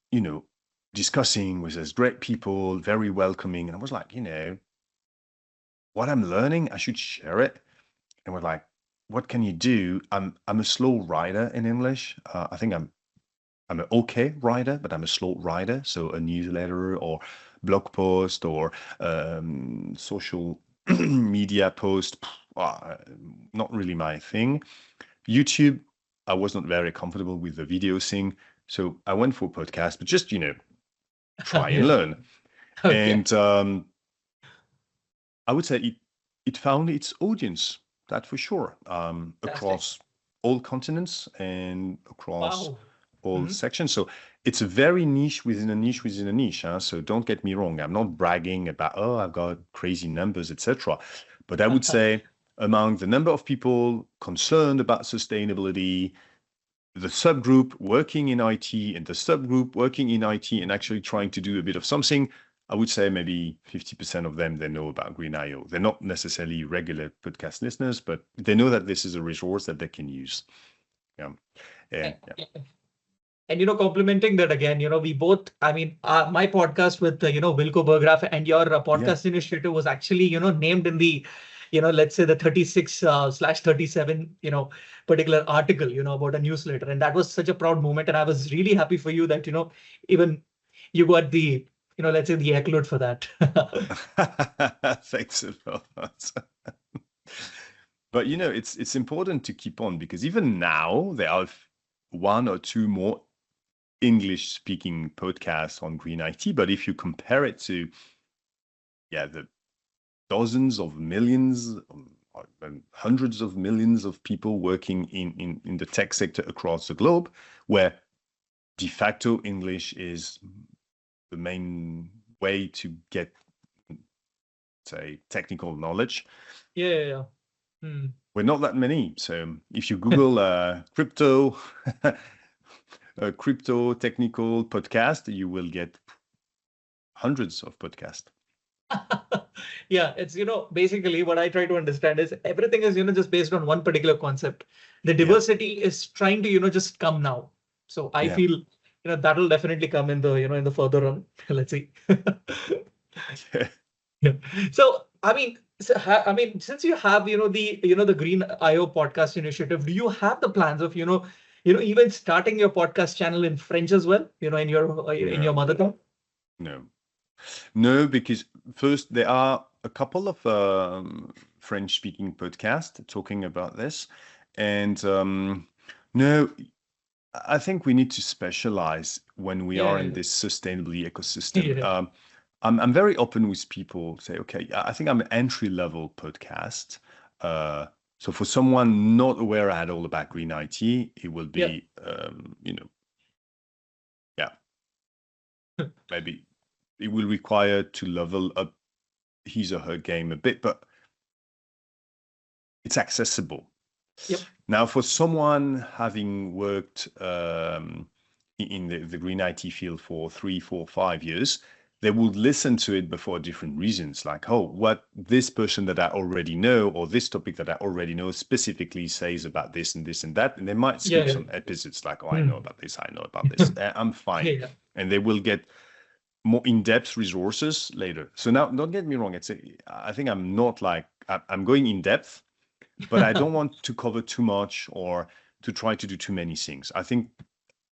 discussing with these great people, very welcoming, and I was like, what I'm learning, I should share it. And we're like, what can you do? I'm a slow writer in English. I think I'm an okay writer, but I'm a slow writer. So a newsletter or blog post or social media post, not really my thing. YouTube, I was not very comfortable with the video thing. So I went for podcast, but just, try and Yeah. learn. Okay. And I would say it found its audience, that for sure, Fantastic. across all continents and across Wow. all Mhm. sections. So it's a very niche within a niche within a niche. Huh? So don't get me wrong. I'm not bragging about, oh, I've got crazy numbers, etc. But I would say among the number of people concerned about sustainability, the subgroup working in IT and the subgroup working in IT and actually trying to do a bit of something, I would say maybe 50% of them, they know about Green IO. They're not necessarily regular podcast listeners, but they know that this is a resource that they can use. Yeah. And yeah. And complementing that again, we both, I mean, my podcast with Wilco Berggraf and your Yeah. podcast initiative was actually named in the let's say the 36/37 particular article about a newsletter, and that was such a proud moment, and I was really happy for you that even you got the let's say the accolade for that. Thanks a lot. But it's important to keep on because even now there are one or two more English speaking podcasts on green IT. But if you compare it to the dozens of millions and hundreds of millions of people working in the tech sector across the globe, where de facto English is the main way to get, say, technical knowledge, Yeah. Hmm. we're not that many. So if you Google crypto, a crypto technical podcast, you will get hundreds of podcasts. Yeah, it's, basically what I try to understand is everything is, just based on one particular concept. The Yeah, diversity is trying to, just come now. So I yeah. feel, that'll definitely come in the, in the further run. Let's see. Yeah. So, I mean, since you have, the Green IO podcast initiative, do you have the plans of, even starting your podcast channel in French as well, in your No, mother tongue? no, no, because first there are a couple of French-speaking podcasts talking about this, and no, I think we need to specialize when we Yeah, are yeah, in yeah. this sustainability ecosystem. Yeah. I'm very open with people. Say, okay, I think I'm an entry-level podcast. Uh, so for someone not aware at all about green IT, it will Yeah. be, yeah, maybe it will require to level up his or her game a bit, but it's accessible. Yep. Now, for someone having worked in the green IT field for 3, 4, 5 years, they would listen to it for different reasons, like, oh, what this person that I already know, or this topic that I already know specifically says about this and this and that. And they might Yeah. skip Yeah. some episodes like, oh, I know Hmm. about this, I know about this. I'm Yeah. fine. Yeah. And they will get more in-depth resources later. So now, don't get me wrong. I think I'm not like, I'm going in depth, but I don't want to cover too much or to try to do too many things. I think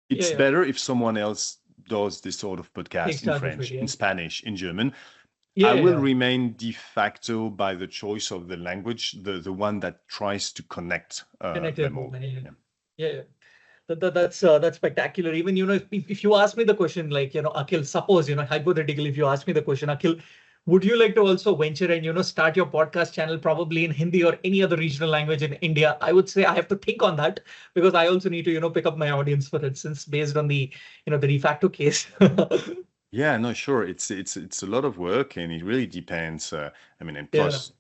Yeah. it's Yeah. better if someone else does this sort of podcast Takes in charge of it. French, Yeah. in Spanish, in German. Yeah. I Yeah. will Yeah. remain de facto by the choice of the language, the one that tries to connect Connected them all. movement. Yeah. Yeah. Yeah. Yeah. That's spectacular. Even, if you ask me the question, like, Akhil, suppose, hypothetically, if you ask me the question, Akhil, would you like to also venture and, start your podcast channel probably in Hindi or any other regional language in India? I would say I have to think on that because I also need to, pick up my audience, for instance, based on the, the de facto case. Yeah, no, sure. It's a lot of work, and it really depends. I mean, and Yeah. plus,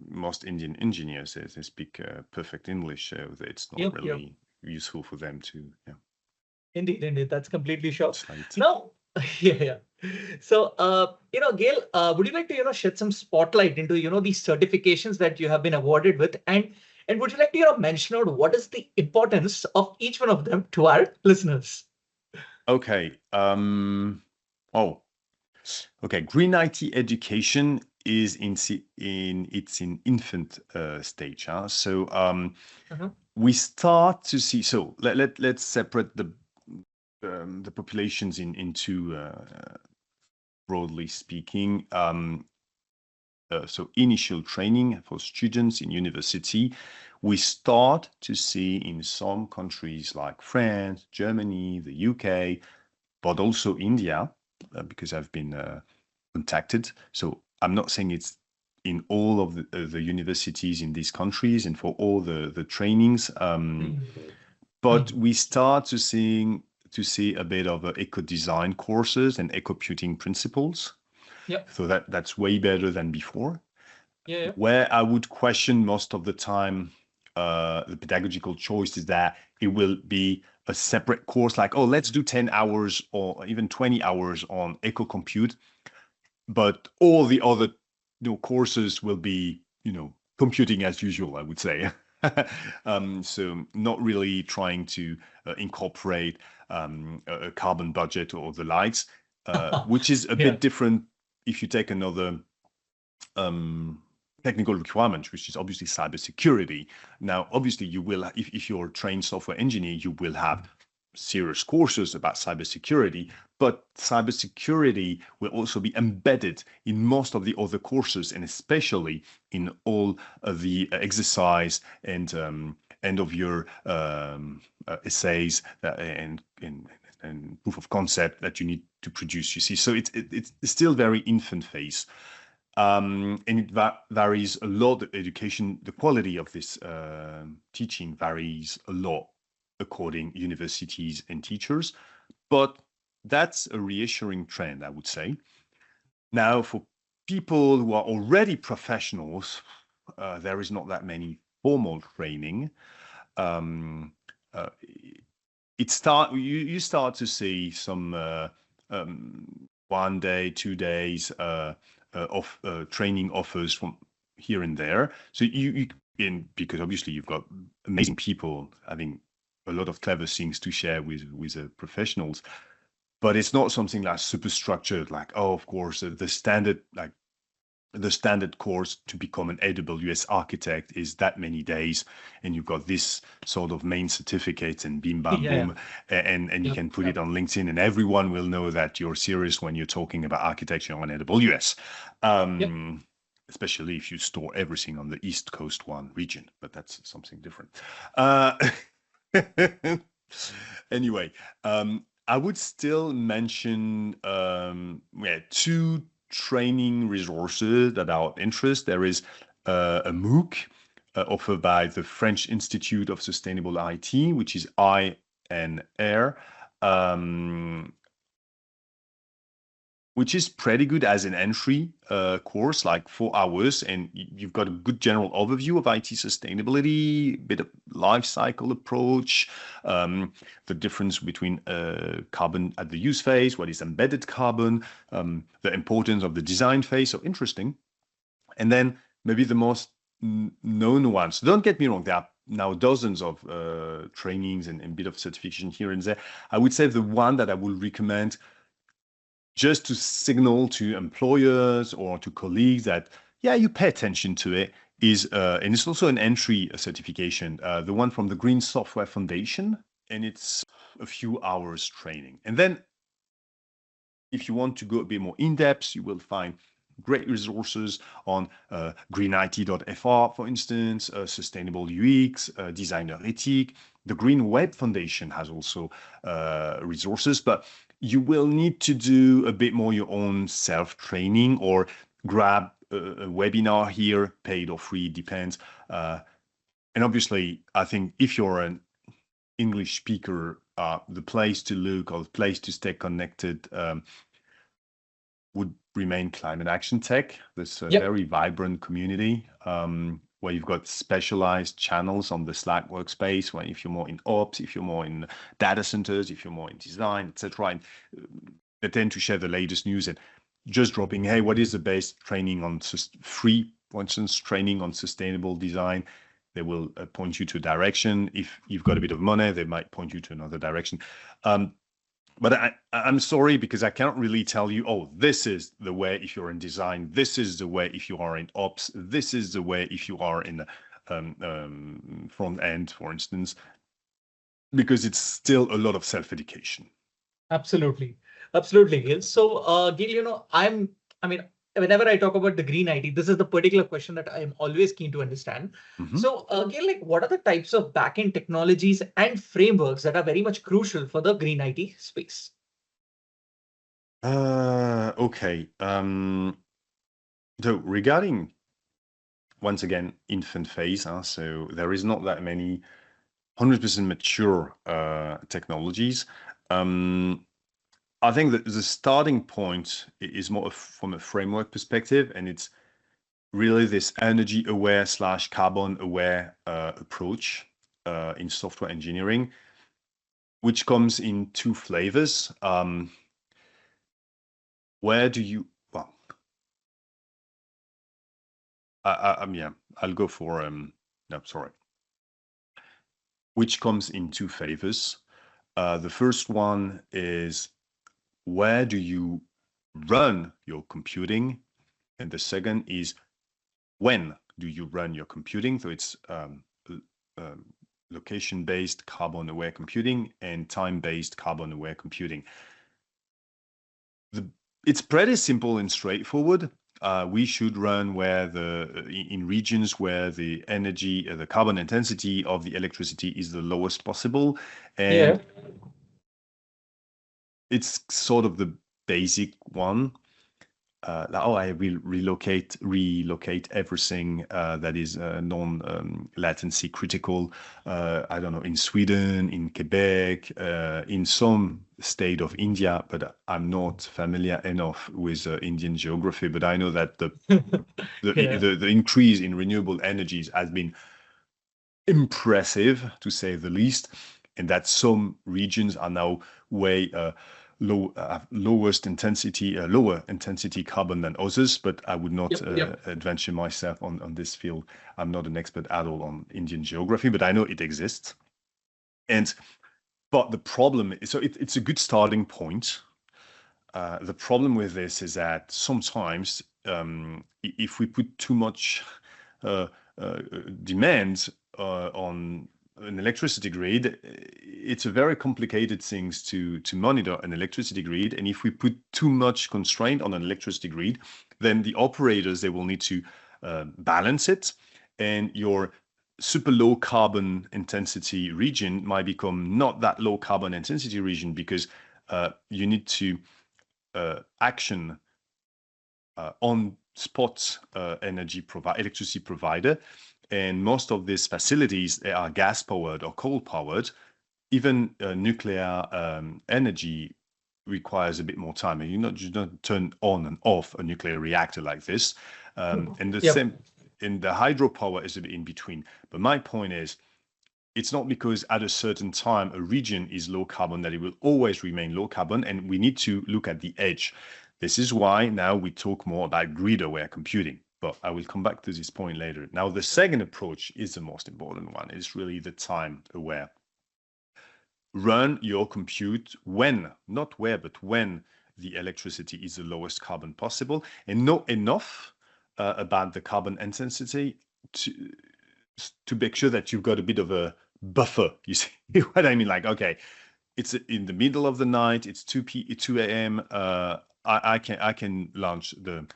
most Indian engineers they speak perfect English, so it's not Yep. Yep. really useful for them to, yeah, Indeed, indeed. That's completely sure. translate. Now, yeah, yeah. So, Gail, would you like to, shed some spotlight into, these certifications that you have been awarded with, and would you like to, mention out what is the importance of each one of them to our listeners? Okay. Oh, okay. Green IT education is in infant stage. Huh? So Uh-huh. we start to see. So let's separate the populations into broadly speaking. So initial training for students in university, we start to see in some countries like France, Germany, the UK, but also India, because I've been contacted. So I'm not saying it's in all of the universities in these countries and for all the trainings, but Mhm. we start to see a bit of eco design courses and eco computing principles. Yep. So that's way better than before. Yeah. Yeah. Where I would question most of the time the pedagogical choice is that it will be a separate course, like, oh, let's do 10 hours or even 20 hours on eco compute, but all the other courses will be computing as usual, I would say. So not really trying to incorporate a carbon budget or the likes, which is a Yeah. bit different if you take another technical requirement, which is obviously cybersecurity. Now, obviously, you will, if you're a trained software engineer, you will have serious courses about cybersecurity, but cybersecurity will also be embedded in most of the other courses, and especially in all of the exercise and end of year essays and proof of concept that you need to produce. You see, so it's still very infant phase. And it varies a lot. The education, the quality of this teaching varies a lot according universities and teachers, but that's a reassuring trend, I would say. Now, for people who are already professionals, there is not that many formal training. Um, uh, you start to see some 1 day, 2 days of training offers from here and there. So because obviously you've got amazing people having a lot of clever things to share with the professionals, but it's not something like super structured. Like, oh, of course, the standard course to become an AWS architect is that many days, and you've got this sort of main certificate and bim bam Yeah. boom, and you Yep. can put it on LinkedIn, and everyone will know that you're serious when you're talking about architecture on AWS. Yep. Especially if you store everything on the East Coast one region, but that's something different. Anyway, I would still mention two training resources that are of interest. There is a MOOC offered by the French Institute of Sustainable IT, which is INR, which is pretty good as an entry course, like 4 hours, and you've got a good general overview of IT sustainability, bit of life cycle approach, the difference between carbon at the use phase, what is embedded carbon, the importance of the design phase. So interesting. And then maybe the most known ones. Don't get me wrong, there are now dozens of trainings and a bit of certification here and there. I would say the one that I would recommend just to signal to employers or to colleagues that, yeah, you pay attention to it, is, and it's also an entry certification, the one from the Green Software Foundation, and it's a few hours training. And then if you want to go a bit more in depth, you will find great resources on greenit.fr, for instance, sustainable UX, designer ethic. The Green Web Foundation has also resources, but you will need to do a bit more your own self-training or grab a webinar here, paid or free, depends. And obviously, I think if you're an English speaker, the place to look or the place to stay connected would remain Climate Action Tech. This Yep. very vibrant community where you've got specialized channels on the Slack workspace, where if you're more in ops, if you're more in data centers, if you're more in design, etc. And they tend to share the latest news and just dropping, hey, what is the best training on free, for instance, training on sustainable design? They will point you to a direction. If you've got a bit of money, they might point you to another direction. But I'm sorry, because I cannot really tell you, oh, this is the way if you're in design, this is the way if you are in ops, this is the way if you are in front end, for instance, because it's still a lot of self-education. Absolutely. Absolutely, Gail. So, Gail, I mean, whenever I talk about the green IT, this is the particular question that I am always keen to understand. Mhm. So, Gail, like, what are the types of backend technologies and frameworks that are very much crucial for the green IT space? Okay. So regarding, once again, infant phase, so there is not that many 100% mature technologies. I think that the starting point is more from a framework perspective, and it's really this energy aware / carbon aware approach in software engineering, which comes in two flavors. Where do you, well, yeah, I'll go for, no, sorry. Which comes in two flavors. The first one is, where do you run your computing? And the second is, when do you run your computing? So it's location-based carbon-aware computing and time-based carbon-aware computing. It's pretty simple and straightforward. We should run in regions where the energy, the carbon intensity of the electricity is the lowest possible. And it's sort of the basic one. I will relocate everything that is non-latency critical. I don't know, in Sweden, in Quebec, in some state of India, but I'm not familiar enough with Indian geography. But I know that the increase in renewable energies has been impressive, to say the least. and that some regions are now way lower intensity carbon than others, but I would not adventure myself on this field. I'm not an expert at all on Indian geography, but I know it exists. But the problem is, so it's a good starting point. The problem with this is that sometimes if we put too much demand on an electricity grid, it's a very complicated thing to monitor an electricity grid. And if we put too much constraint on an electricity grid, then the operators, they will need to balance it. And your super low carbon intensity region might become not that low carbon intensity region because you need to action on spot electricity provider. And most of these facilities, they are gas powered or coal powered. Even nuclear energy requires a bit more time. And you don't turn on and off a nuclear reactor like this. And the same in the hydropower is a bit in between. But my point is, it's not because at a certain time a region is low carbon that it will always remain low carbon, and we need to look at the edge. This is why now we talk more about grid-aware computing, but I will come back to this point later. Now, the second approach is the most important one. It's really the time-aware. Run your compute when, not where, but when the electricity is the lowest carbon possible, and know enough about the carbon intensity to make sure that you've got a bit of a buffer. You see what I mean? Like, okay, it's in the middle of the night, it's 2 a.m. I can launch the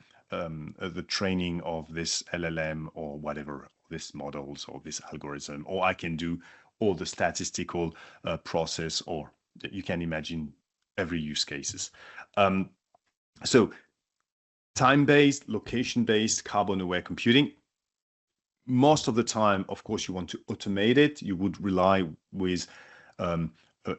training of this LLM or whatever, this models or this algorithm, or I can do all the statistical process, or you can imagine every use cases. So time-based, location-based, carbon-aware computing. Most of the time, of course, you want to automate it. You would rely with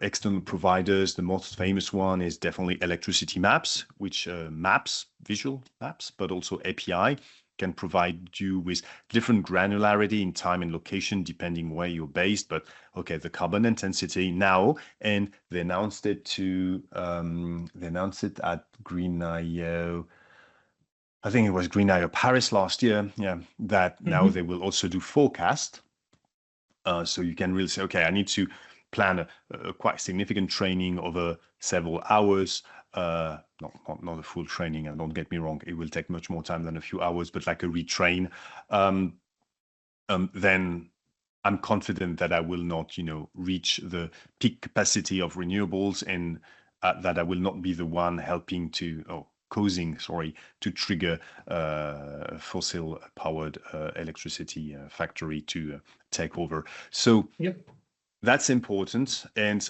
external providers. The most famous one is definitely electricity maps, which maps, visual maps, but also API can provide you with different granularity in time and location, depending where you're based. But okay, the carbon intensity now, and they announced it at Green IO. I think it was Green IO Paris last year. Yeah, that now they will also do forecast. So you can really say, okay, I need to plan a quite significant training over several hours. Not a full training, and don't get me wrong, it will take much more time than a few hours, but like a retrain. Then I'm confident that I will not, reach the peak capacity of renewables, and that I will not be the one helping causing to trigger fossil-powered electricity factory to take over. So that's important. And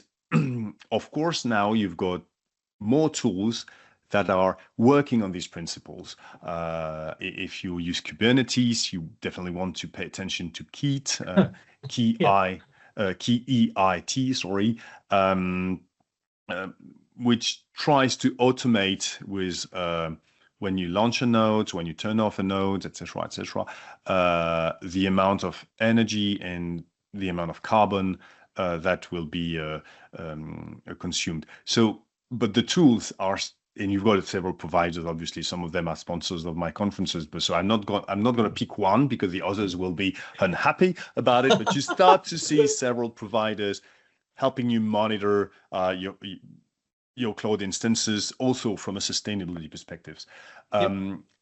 of course, now you've got more tools that are working on these principles. If you use Kubernetes, you definitely want to pay attention to KEIT, which tries to automate with when you launch a node, when you turn off a node, etc., the amount of energy and the amount of carbon that will be consumed. So, but the tools are, and you've got several providers. Obviously, some of them are sponsors of my conferences, but so I'm not going to pick one because the others will be unhappy about it. But you start to see several providers helping you monitor your cloud instances, also from a sustainability perspective.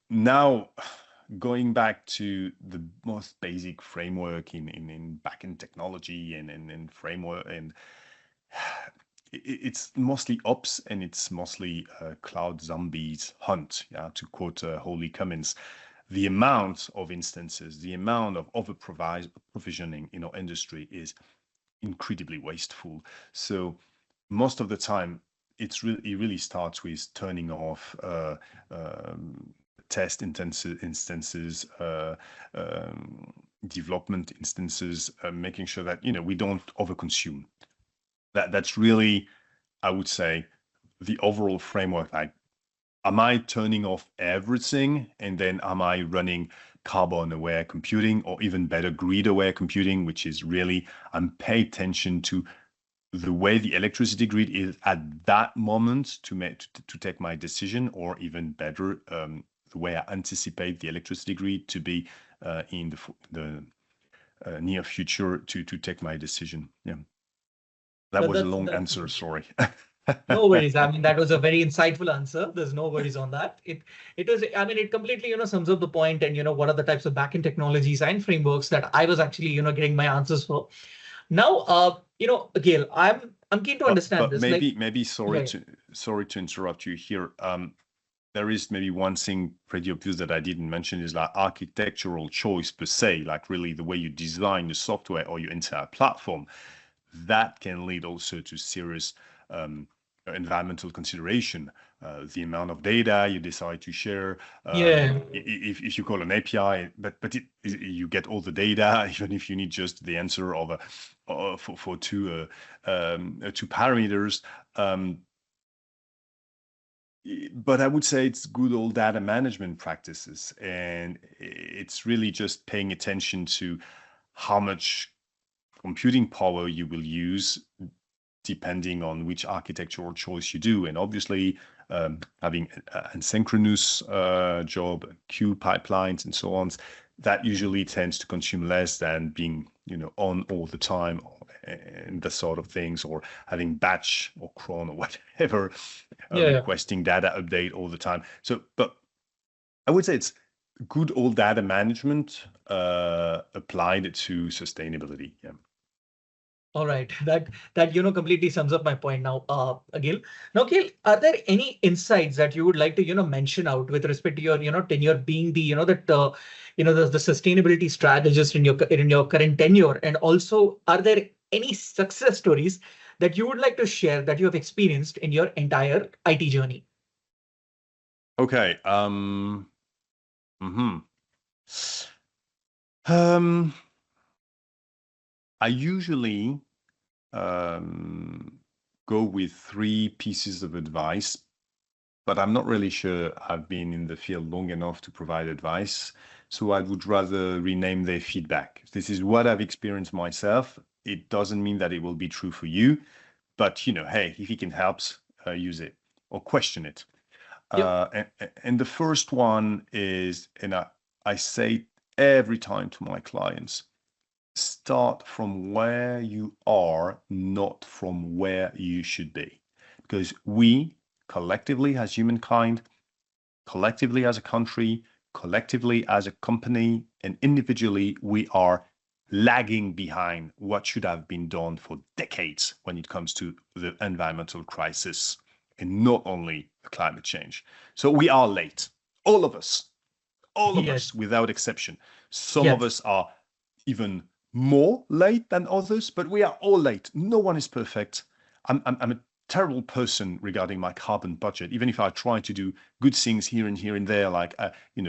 Now, going back to the most basic framework in backend technology and framework, and it's mostly ops, and it's mostly cloud zombies hunt. Yeah, to quote Holly Cummins, the amount of instances, the amount of provisioning in our industry is incredibly wasteful. So most of the time, it really starts with turning off test instances, development instances, making sure that we don't overconsume. That's really, I would say, the overall framework. Like, am I turning off everything, and then am I running carbon-aware computing, or even better, grid-aware computing, which is really I'm paying attention to the way the electricity grid is at that moment to take my decision, or even better, the way I anticipate the electricity grid to be in the near future to take my decision. Yeah, that was a long That's answer. Sorry. no worries. I mean, that was a very insightful answer. There's no worries on that. It was, I mean, it completely, sums up the point and, what are the types of backend technologies and frameworks that I was actually, getting my answers for. Now, Gail, I'm keen to understand But this. Like, maybe yeah, sorry to interrupt you here. There is maybe one thing pretty obvious that I didn't mention is like architectural choice per se, like really the way you design the software or your entire platform. That can lead also to serious environmental consideration. The amount of data you decide to share. yeah, If you call an API, but you get all the data, even if you need just the answer of for two parameters. But I would say it's good old data management practices, and it's really just paying attention to how much computing power you will use depending on which architectural choice you do. And obviously, having asynchronous job, queue pipelines, and so on, that usually tends to consume less than being, on all the time, and the sort of things, or having batch or cron or whatever, yeah. requesting data update all the time. So, but I would say it's good old data management applied to sustainability. Yeah. All right, that completely sums up my point now, Gil. Now, Gil, are there any insights that you would like to mention out with respect to your tenure being the the sustainability strategist in your current tenure, and also are there any success stories that you would like to share that you have experienced in your entire IT journey? Okay. Mhm. Um, I usually go with 3 pieces of advice, but I'm not really sure I've been in the field long enough to provide advice. So I would rather rename their feedback. This is what I've experienced myself. It doesn't mean that it will be true for you, but hey, if it can help, use it or question it. Yep. And the first one is, and I say every time to my clients, start from where you are, not from where you should be. Because we collectively as humankind, collectively as a country, collectively as a company, and individually, we are lagging behind what should have been done for decades when it comes to the environmental crisis, and not only climate change. So we are late, all of Yes. us without exception. Some of Yes. us are even more late than others, but we are all late. No one is perfect. I'm a terrible person regarding my carbon budget, even if I try to do good things here and there, like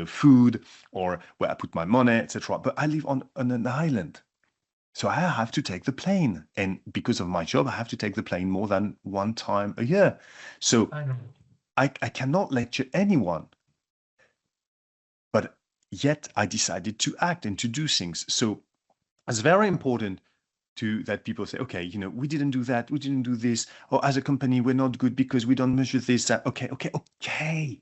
food or where I put my money, etc. But I live on an island, so I have to take the plane, and because of my job, I have to take the plane more than one time a year. So I know. I cannot lecture anyone, but yet I decided to act and to do things. So it's very important that people say, okay, we didn't do that, we didn't do this, or as a company, we're not good because we don't measure this, that. Okay.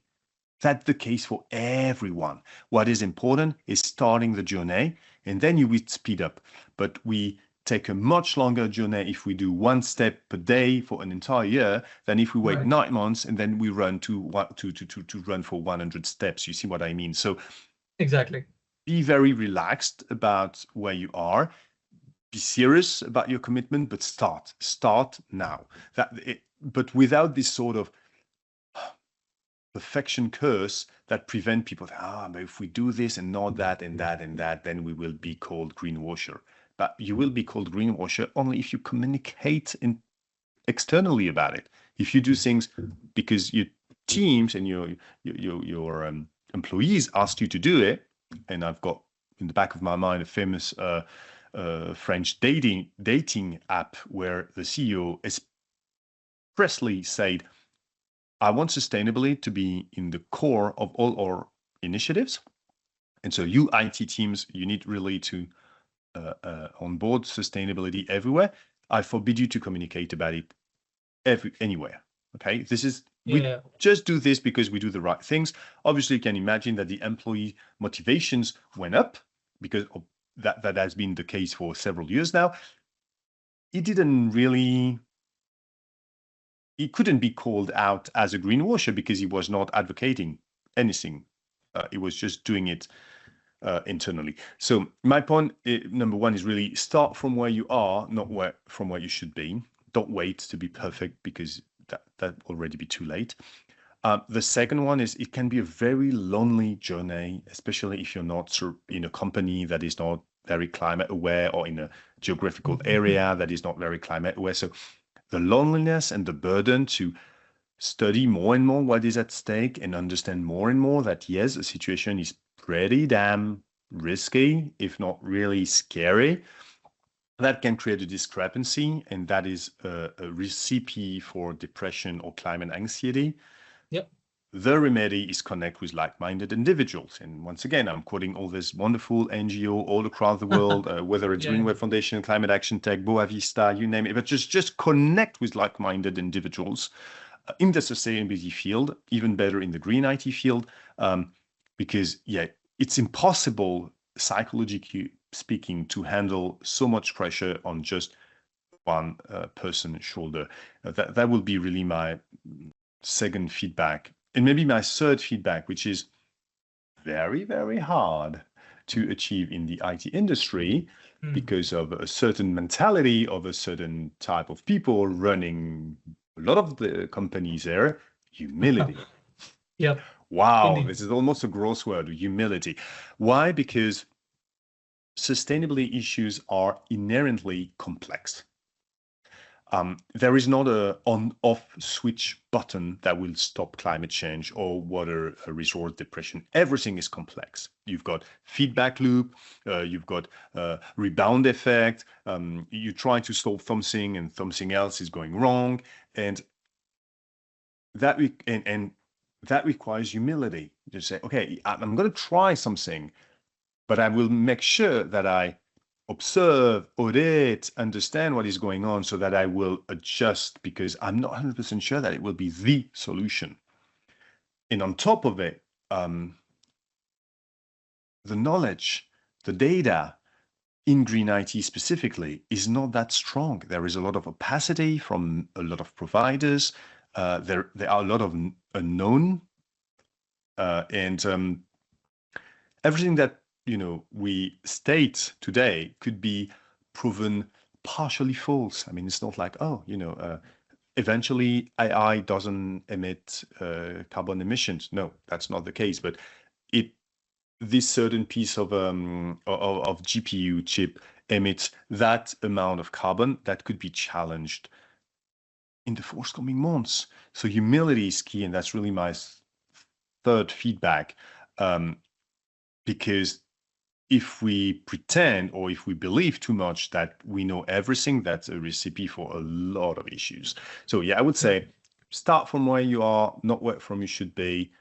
That's the case for everyone. What is important is starting the journey, and then you will speed up. But we take a much longer journey if we do one step per day for an entire year than if we wait Right. 9 months and then we run to run for 100 steps. You see what I mean? So Exactly. be very relaxed about where you are. Be serious about your commitment, but start now. But without this sort of perfection curse that prevent people, but if we do this and not that and that and that, then we will be called greenwasher. But you will be called greenwasher only if you communicate externally about it. If you do things because your teams and your employees asked you to do it, and I've got in the back of my mind a famous French dating app where the CEO expressly said, I want sustainability to be in the core of all our initiatives. And so you IT teams, you need really to onboard sustainability everywhere. I forbid you to communicate about it anywhere. Okay, we Yeah. just do this because we do the right things. Obviously, you can imagine that the employee motivations went up because of that has been the case for several years now. He couldn't be called out as a greenwasher because he was not advocating anything. He was just doing it internally. So my point, number one, is really start from where you are, not from where you should be. Don't wait to be perfect because that already be too late. The second one is it can be a very lonely journey, especially if you're not in a company that is not very climate aware or in a geographical area that is not very climate aware. So the loneliness and the burden to study more and more what is at stake and understand more and more that, yes, the situation is pretty damn risky, if not really scary. That can create a discrepancy, and that is a recipe for depression or climate anxiety. Yep. The remedy is connect with like-minded individuals. And once again, I'm quoting all this wonderful NGO all across the world, whether it's Yeah. Greenway Foundation, Climate Action Tech, Boa Vista, you name it, but just connect with like-minded individuals in the sustainability field, even better in the green IT field, because it's impossible, psychologically speaking, to handle so much pressure on just one person's shoulder. That will be really my second feedback. And maybe my third feedback, which is very, very hard to achieve in the IT industry because of a certain mentality of a certain type of people running a lot of the companies there, humility. Yep. Wow, Indeed. this is almost a gross word, humility. Why? Because sustainability issues are inherently complex. There is not a on-off switch button that will stop climate change or water resource depression. Everything is complex. You've got feedback loop, you've got rebound effect. You try to solve something and something else is going wrong, and that that requires humility. You say, okay, I'm going to try something, but I will make sure that I observe, audit, understand what is going on so that I will adjust because I'm not 100% sure that it will be the solution. And on top of it, the knowledge, the data in green IT specifically is not that strong. There is a lot of opacity from a lot of providers. There are a lot of unknown, and everything that we state today could be proven partially false. I mean, it's not like, eventually AI doesn't emit carbon emissions. No, that's not the case. But this certain piece of GPU chip emits that amount of carbon that could be challenged in the forthcoming months. So humility is key, and that's really my third feedback, because if we pretend or if we believe too much that we know everything, that's a recipe for a lot of issues. So I would say start from where you are, not where from you should be.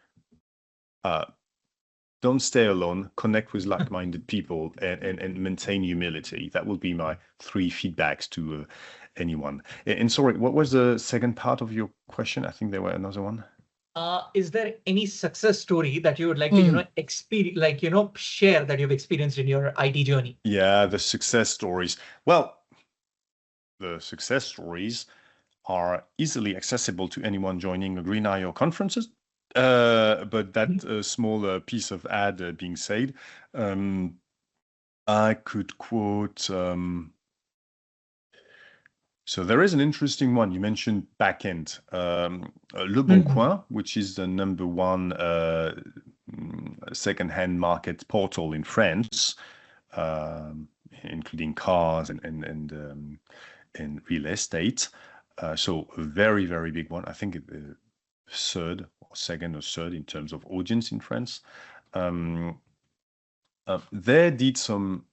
Don't stay alone, connect with like-minded people and maintain humility. That will be my three feedbacks to anyone. And sorry, what was the second part of your question? I think there were another one. Is there any success story that you would like to, experience, share that you've experienced in your IT journey? Yeah, the success stories. Well, the success stories are easily accessible to anyone joining a Green IO conferences. But that small piece of ad being said, I could quote. So there is an interesting one. You mentioned backend, Le Bon Coin, which is the number one second-hand market portal in France, including cars and real estate. So a very, very big one. I think third or second or third in terms of audience in France. They did some.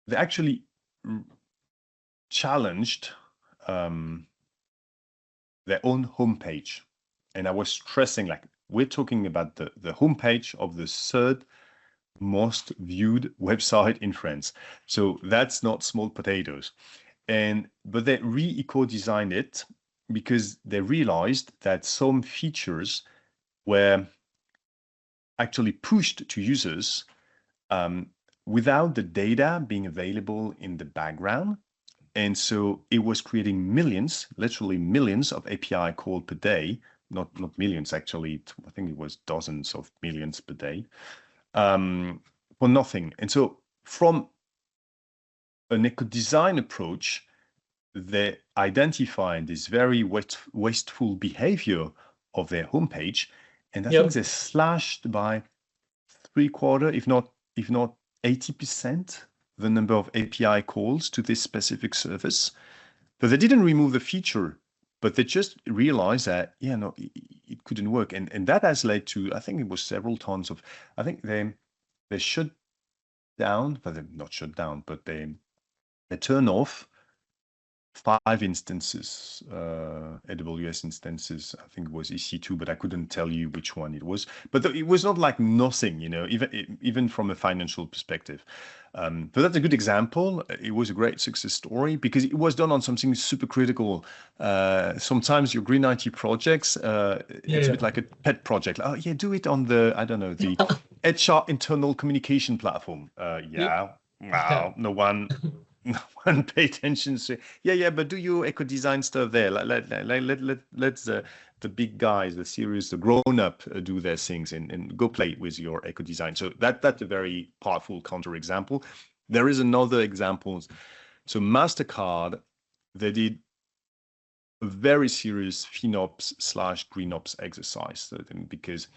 They actually challenged their own homepage, and I was stressing, like, we're talking about the homepage of the third most viewed website in France. So that's not small potatoes. But they re-eco-designed it because they realized that some features were actually pushed to users without the data being available in the background. And so it was creating millions, literally millions of API calls per day, not millions, actually. I think it was dozens of millions per day for nothing. And so from an eco-design approach, they identify this very wasteful behavior of their homepage. And I think Yep. they slashed by 3/4, if not 80%, the number of API calls to this specific service. But they didn't remove the feature, but they just realized that, yeah, no, it couldn't work. And that has led to, I think it was several tons of, I think they shut down, but they're not shut down, but they turn off 5 instances, AWS instances. I think it was EC2, but I couldn't tell you which one it was. But it was not like nothing, even from a financial perspective. But that's a good example. It was a great success story because it was done on something super critical. Sometimes your green IT projects, it's a bit like a pet project. Oh yeah, do it on the, I don't know, the HR internal communication platform. Yep. Yeah, wow, no one pay attention. So yeah, but do your eco design stuff there. Let's the big guys, the serious, the grown up do their things and go play with your eco design. So that's a very powerful counter example. There is another example. So MasterCard, they did a very serious FinOps/GreenOps exercise because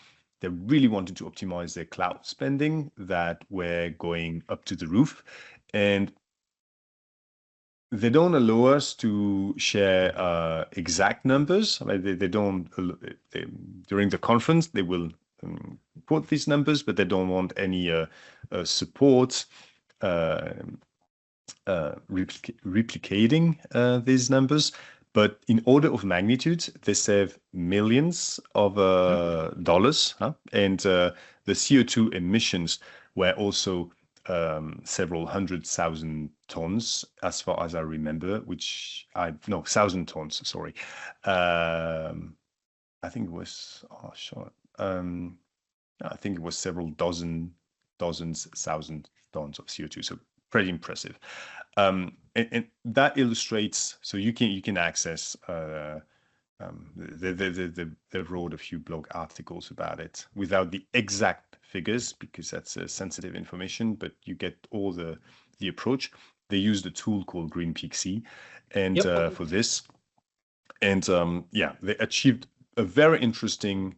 they really wanted to optimize their cloud spending that were going up to the roof. And they don't allow us to share exact numbers. They don't. During the conference, they will quote these numbers, but they don't want any support replicating these numbers. But in order of magnitude, they save millions of dollars, and the CO2 emissions were also several 100,000 tons, as far as I remember, no, 1,000 tons, sorry. I think it was, I think it was several dozens, thousand tons of CO2. So pretty impressive. And that illustrates, so you can access, they wrote a few blog articles about it without the exact figures because that's sensitive information, but you get all the approach. They used a tool called Green Pixie and for this. And yeah, they achieved a very interesting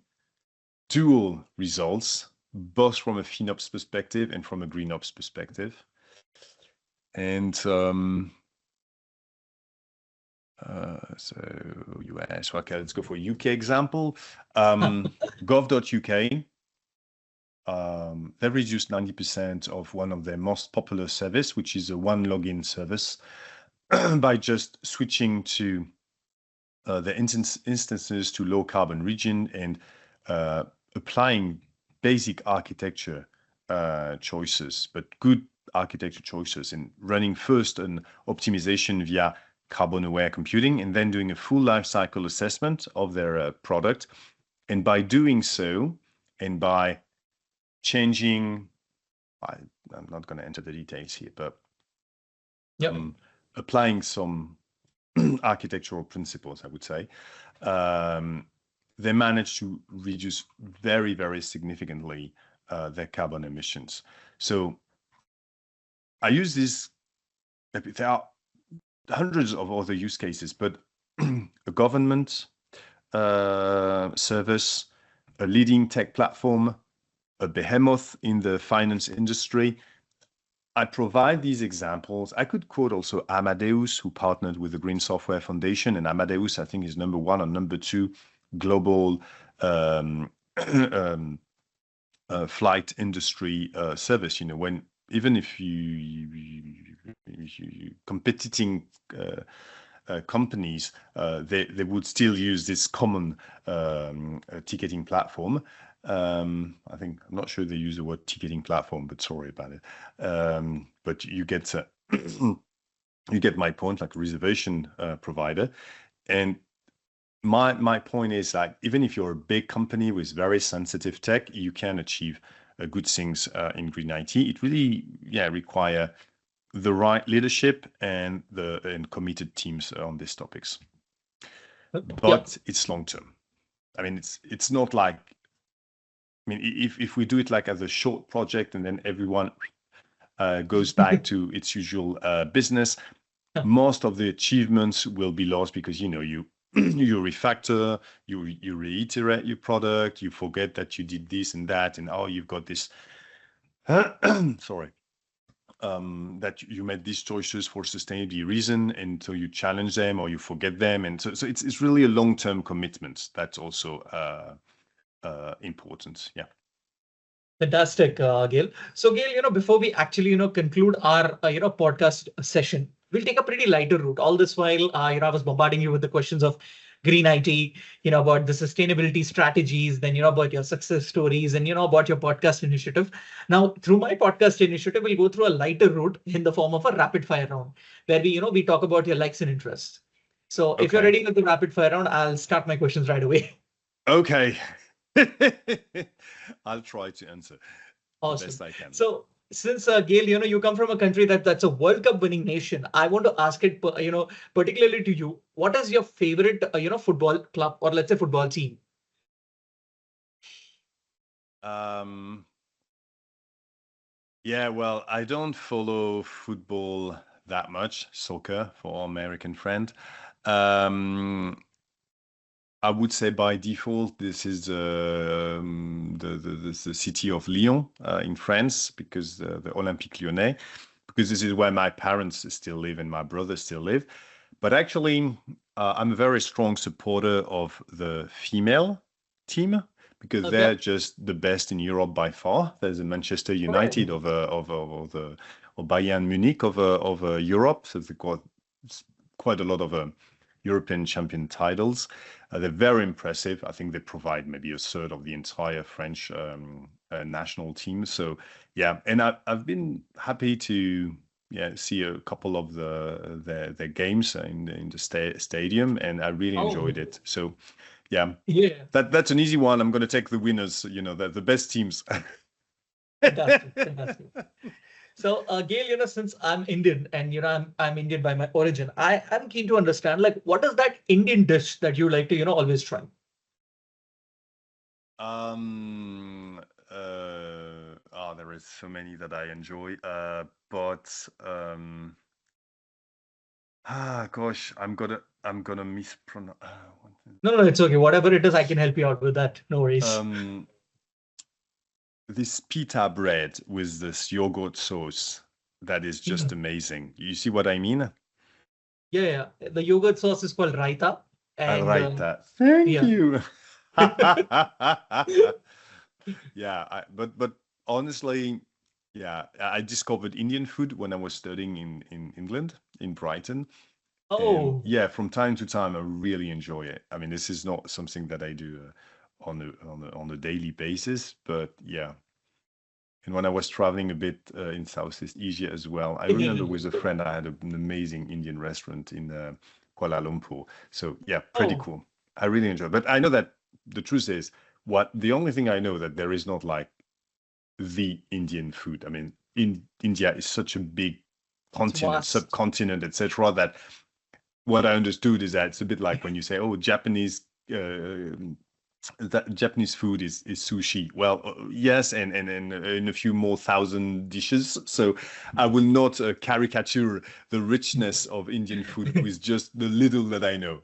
dual results, both from a FinOps perspective and from a GreenOps perspective. And so US, okay, let's go for UK example. Gov.uk, they've reduced 90% of one of their most popular service, which is a one login service, by just switching to the instances to low carbon region and applying basic architecture choices, but good architecture choices, and running first an optimization via carbon aware computing and then doing a full life cycle assessment of their product. And by doing so, and by changing, I'm not going to enter the details here, but applying some architectural principles, I would say, they managed to reduce very, very significantly their carbon emissions. So I use this, there are hundreds of other use cases, but a government service, a leading tech platform, a behemoth in the finance industry. I provide these examples. I could quote also Amadeus, who partnered with the Green Software Foundation, and Amadeus, I think, is number 1 or number 2 global flight industry service. When even if you competing companies, they would still use this common ticketing platform. I'm not sure they use the word ticketing platform, but sorry about it. But you get you get my point, like a reservation provider. And my point is, like, even if you're a big company with very sensitive tech, you can achieve good things in green IT. It really require the right leadership and committed teams on these topics. But it's long term. I mean, it's not like, I mean, if we do it like as a short project and then everyone goes back to its usual business, most of the achievements will be lost because, you know, you refactor, you reiterate your product, you forget that you did this and that, and you've got this sorry, that you made these choices for sustainability reason, and so you challenge them or you forget them, and so it's really a long-term commitment that's also important. Yeah. Fantastic, Gail. So, Gail, before we actually, conclude our, podcast session, we'll take a pretty lighter route. All this while, I was bombarding you with the questions of green IT, about the sustainability strategies, then, about your success stories, and, about your podcast initiative. Now, through my podcast initiative, we'll go through a lighter route in the form of a rapid fire round, where we talk about your likes and interests. So if you're ready with the rapid fire round, I'll start my questions right away. Okay. I'll try to answer the best I can. So since Gail, you come from a country that's a World Cup winning nation, I want to ask it, particularly to you, what is your favorite, football club, or let's say football team? Yeah, well, I don't follow football that much, soccer for our American friend. I would say by default, this is the city of Lyon in France, because the Olympique Lyonnais, because this is where my parents still live and my brothers still live. But actually, I'm a very strong supporter of the female team, because they're just the best in Europe by far. There's a Manchester United of Bayern Munich of Europe. So they've got quite a lot of European champion titles. They're very impressive. I think they provide maybe a third of the entire French national team. So yeah, and I've been happy to see a couple of their games in the stadium, and I really enjoyed it. So yeah, that's an easy one. I'm going to take the winners. The best teams. Fantastic. So, Gail, since I'm Indian and I'm Indian by my origin, I'm keen to understand, like, what is that Indian dish that you like to always try? There is so many that I enjoy, but gosh, I'm gonna mispronounce. No, it's okay. Whatever it is, I can help you out with that. No worries. This pita bread with this yogurt sauce, that is just amazing. You see what I mean? Yeah. The yogurt sauce is called raita. And, raita. Thank you. Yeah, but honestly, I discovered Indian food when I was studying in England, in Brighton. Oh. And from time to time, I really enjoy it. I mean, this is not something that I do on a daily basis, but yeah. And when I was traveling a bit in Southeast Asia as well, I remember with a friend, I had an amazing Indian restaurant in Kuala Lumpur. So yeah, pretty cool. I really enjoy it. But I know that the truth is, the only thing I know that there is not like the Indian food. I mean, India is such a big continent, subcontinent, etc., that what I understood is that it's a bit like when you say, Japanese that Japanese food is sushi. Well, yes, and in a few more thousand dishes. So I will not caricature the richness of Indian food with just the little that I know.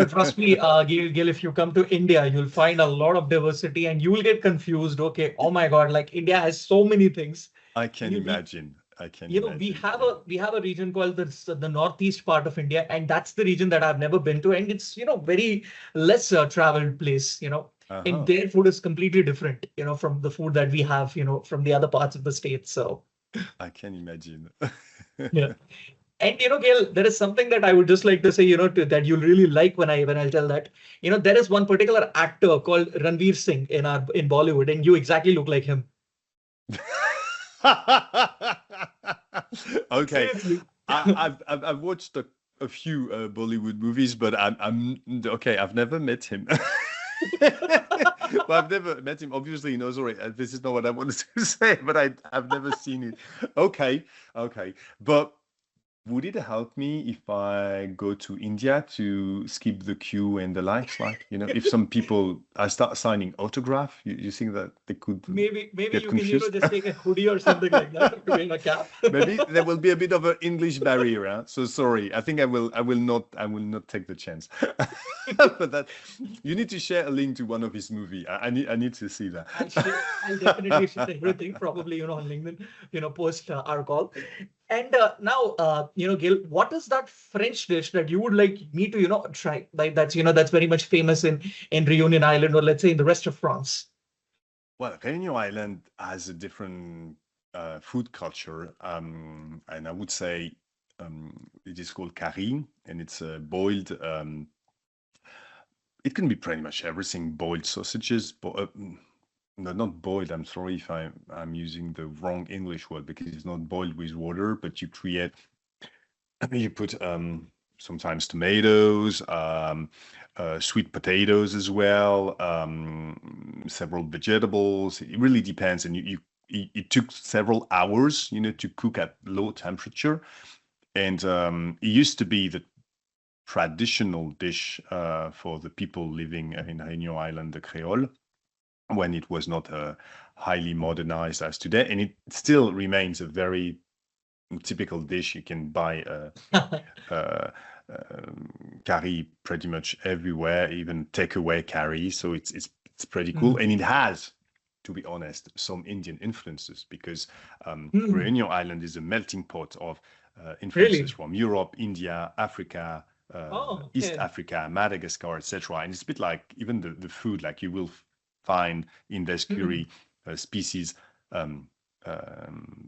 Trust me, Gil, if you come to India, you'll find a lot of diversity and you will get confused. Okay, oh my God, like India has so many things. I can imagine. We have a region called the northeast part of India, and that's the region that I've never been to, and it's very less traveled place, and their food is completely different, from the food that we have, from the other parts of the state. So I can imagine. Yeah. And Gail, there is something that I would just like to say, that you'll really like when I tell that. There is one particular actor called Ranveer Singh in Bollywood, and you exactly look like him. Okay, Seriously. I've watched a few Bollywood movies, but I'm okay. I've never met him. Well, I've never met him. Obviously, no, sorry, this is not what I wanted to say, but I've never seen it. Okay, okay, but would it help me if I go to India to skip the queue and the likes? Like, if some people I start signing autograph, you think that they could Maybe get you can, confused? just take a hoodie or something like that, wear a cap. Maybe there will be a bit of an English barrier. Huh? So sorry. I think I will not take the chance. But that you need to share a link to one of his movie. I need to see that. I'll definitely share everything, probably, on LinkedIn, post our call. And now, Gail, what is that French dish that you would like me to, try? Like that's very much famous in Reunion Island, or let's say in the rest of France. Well, Réunion Island has a different food culture, and I would say it is called curry, and it's boiled. It can be pretty much everything. Boiled sausages, no, not boiled. I'm sorry if I'm using the wrong English word because it's not boiled with water, but you create. You put sometimes tomatoes, sweet potatoes as well, several vegetables. It really depends, and it took several hours, to cook at low temperature. And it used to be the traditional dish for the people living in Réunion Island, the Creole, when it was not highly modernized as today, and it still remains a very typical dish. You can buy uh, curry pretty much everywhere, even takeaway curry. So it's pretty cool, Mm. and it has, to be honest, some Indian influences because Mm. Réunion Island is a melting pot of influences Really? from Europe, India, Africa, Oh, East okay. Africa, Madagascar, etc. And it's a bit like even the food, like you will find in this Mm. curry species um,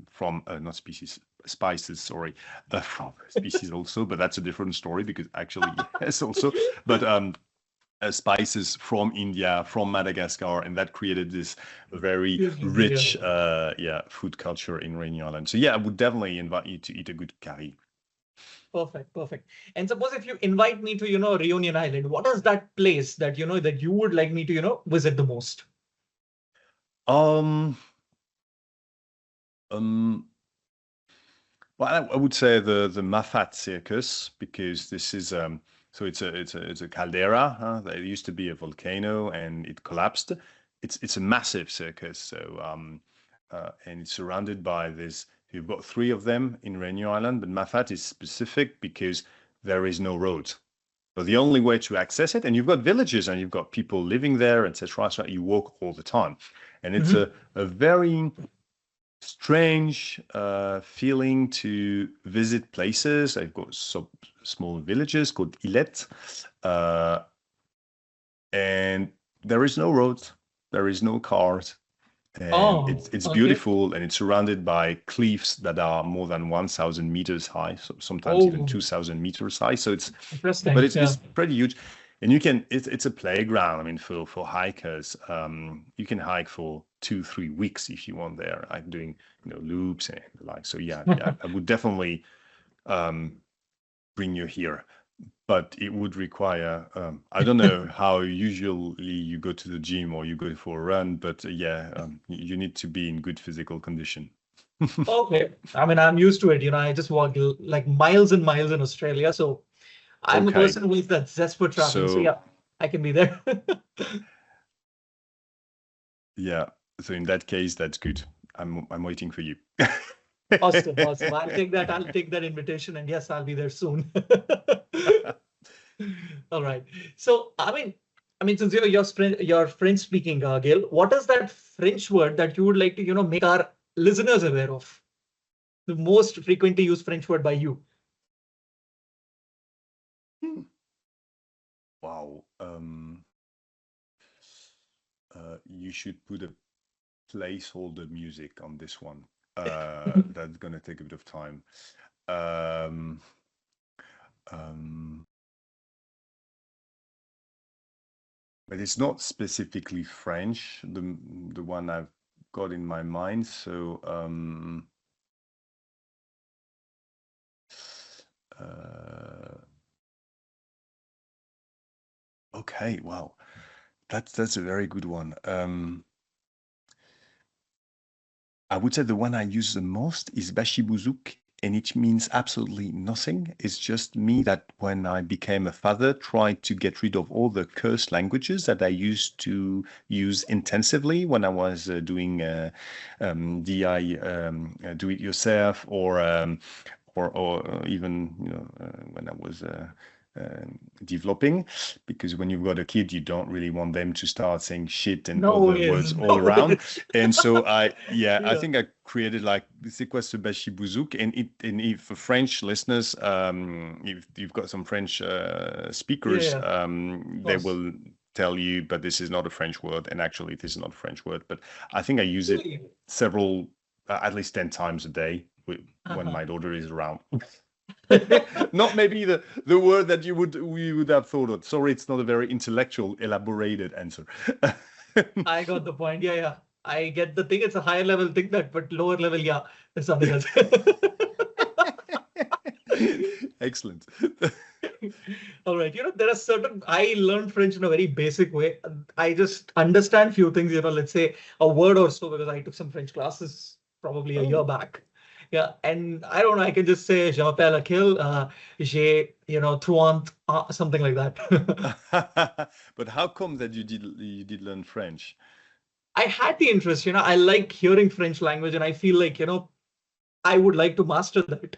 from not species spices, sorry, from species also, but that's a different story because actually yes also, but spices from India, from Madagascar, and that created this very Yeah. rich food culture in Réunion Island. So yeah, I would definitely invite you to eat a good curry. Perfect, perfect. And suppose if you invite me to, Reunion Island, what is that place that, that you would like me to, visit the most? Um, um, Well, I would say the Mafat circus because this is so it's a caldera. There used to be a volcano and it collapsed. It's a massive circus. So and it's surrounded by this. You've got three of them in Réunion Island, but Mafat is specific because there is no road. So the only way to access it, and you've got villages and you've got people living there, etc. So you walk all the time, and it's Mhm. a very strange feeling to visit places. I've got some small villages called Ilet, uh, and there is no road, there is no cars, and Oh, it's okay. beautiful, and it's surrounded by cliffs that are more than 1,000 meters high, so sometimes even Oh, 2,000 meters high. So but interesting. it's Yeah. pretty huge, and it's a playground. I mean, for hikers, you can hike for 2-3 weeks if you want there, like doing loops and the like. So yeah, I would definitely um, bring you here, but it would require I don't know how usually you go to the gym or you go for a run, but yeah, you need to be in good physical condition. Okay. I mean, I'm used to it. I just walk like miles and miles in Australia. So I'm a Okay, person who is that zest for traveling. So so yeah, I can be there. yeah, so in that case, that's good. I'm waiting for you. Awesome, awesome. I'll take that invitation, and yes, I'll be there soon. All right. So, since you're French speaking, Gail, what is that French word that you would like to, make our listeners aware of? The most frequently used French word by you. Wow. You should put a placeholder music on this one. That's gonna take a bit of time. Um, um, but it's not specifically French, the one I've got in my mind. So okay, wow, that's a very good one. I would say the one I use the most is Bashibuzuk, and it means absolutely nothing. It's just me that when I became a father, tried to get rid of all the curse languages that I used to use intensively when I was doing DI, do it yourself, or even when I was developing, because when you've got a kid, you don't really want them to start saying shit and No, other yes, words all no, around. yes. And so I Yeah, think I created like c'est quoi ce bashibouzouk, and if for French listeners, if you've got some French yeah, speakers, yeah, of they course. will tell you, but this is not a French word, and actually this is not a French word, but I think I use it Really? several, at least 10 times a day when Uh-huh. my daughter is around. Not maybe the word that we would have thought of. Sorry, it's not a very intellectual, elaborated answer. I got the point. Yeah, yeah. I get the thing. It's a higher level thing that, but lower level, yeah, there's something else. Excellent. All right. There are certain, I learned French in a very basic way. I just understand few things, let's say a word or so, because I took some French classes probably a year Oh. back. Yeah. And I don't know, I can just say, je m'appelle Akhil, j'ai, truant, something like that. But how come that you did learn French? I had the interest, I like hearing French language and I feel like, I would like to master that.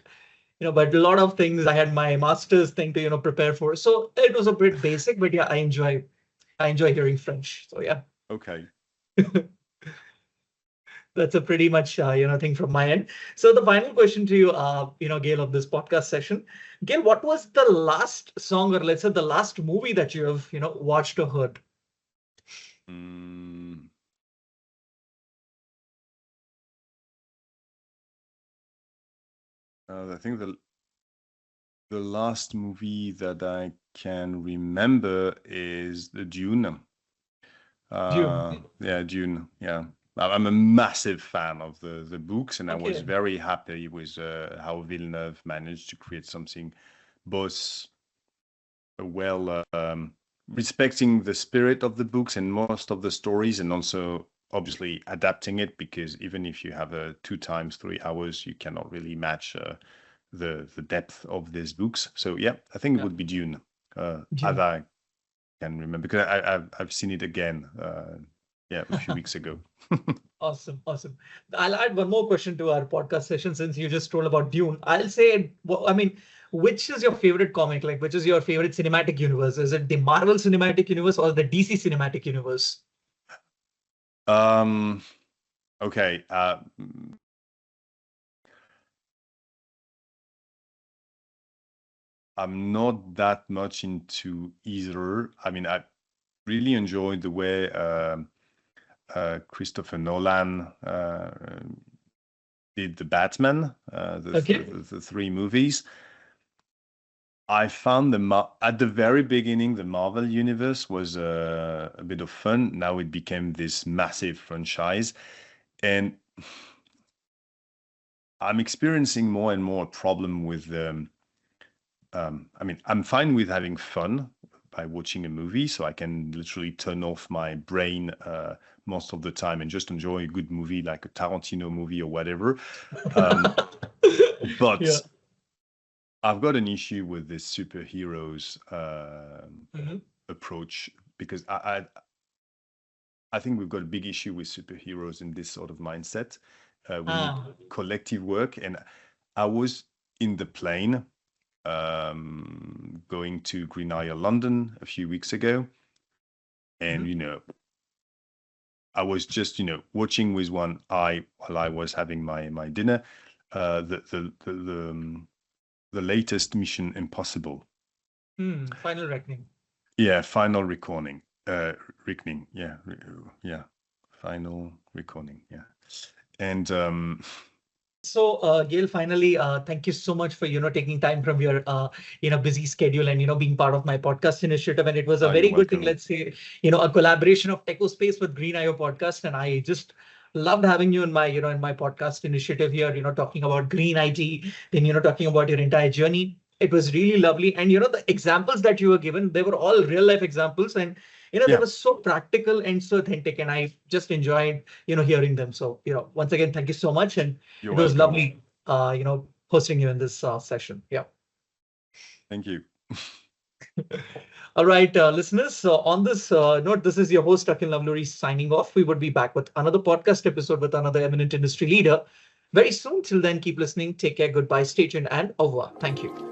But a lot of things I had my master's thing to, prepare for. So it was a bit basic, but yeah, I enjoy hearing French. So yeah, Okay. that's a pretty much, thing from my end. So the final question to you, Gail, of this podcast session, Gail, what was the last song or let's say the last movie that you have, watched or heard? Mm, I think the last movie that I can remember is the Dune. Dune. Yeah, Dune. Yeah, I'm a massive fan of the books, and I was Okay. very happy with how Villeneuve managed to create something both well respecting the spirit of the books and most of the stories, and also obviously adapting it, because even if you have 2 times 3 hours, you cannot really match the depth of these books. So yeah, I think it Yeah. would be Dune. As Dune. I can remember, because I've seen it again. Yeah, a few weeks ago. Awesome, awesome. I'll add one more question to our podcast session since you just told about Dune. I'll say, well, I mean, which is your favorite comic? Like, which is your favorite cinematic universe? Is it the Marvel Cinematic Universe or the DC Cinematic Universe? Um, okay. I'm not that much into either. I mean, I really enjoyed the way Christopher Nolan did the Batman, Okay. the three movies. I found at the very beginning, the Marvel universe was a bit of fun. Now it became this massive franchise, and I'm experiencing more and more a problem with I mean, I'm fine with having fun by watching a movie, so I can literally turn off my brain most of the time and just enjoy a good movie like a Tarantino movie or whatever. Yeah. But I've got an issue with this superheroes Mhm. approach, because I think we've got a big issue with superheroes in this sort of mindset. We need Ah, collective work, and I was in the plane going to Green Isle, London a few weeks ago. And, mhm. I was just, watching with one eye while I was having my dinner, the latest Mission Impossible. Final reckoning. Yeah, final recording. Reckoning. Yeah, yeah. Final recording. Yeah. And So, Gail, finally, thank you so much for taking time from your busy schedule and being part of my podcast initiative. And it was a Oh, you're very good thing. welcome. Let's say a collaboration of TechOSpace with Green IO podcast, and I just loved having you in my in my podcast initiative here. Talking about green IT, then talking about your entire journey. It was really lovely, and the examples that you were given, they were all real life examples, and they Yeah, were so practical and so authentic, and I just enjoyed hearing them. So once again, thank you so much, and you're it was welcome. lovely, hosting you in this session. Yeah. Thank you. All right, listeners. So on this note, this is your host, Akhil Navluri, signing off. We would be back with another podcast episode with another eminent industry leader very soon. Till then, keep listening. Take care. Goodbye. Stay tuned and au revoir. Thank you.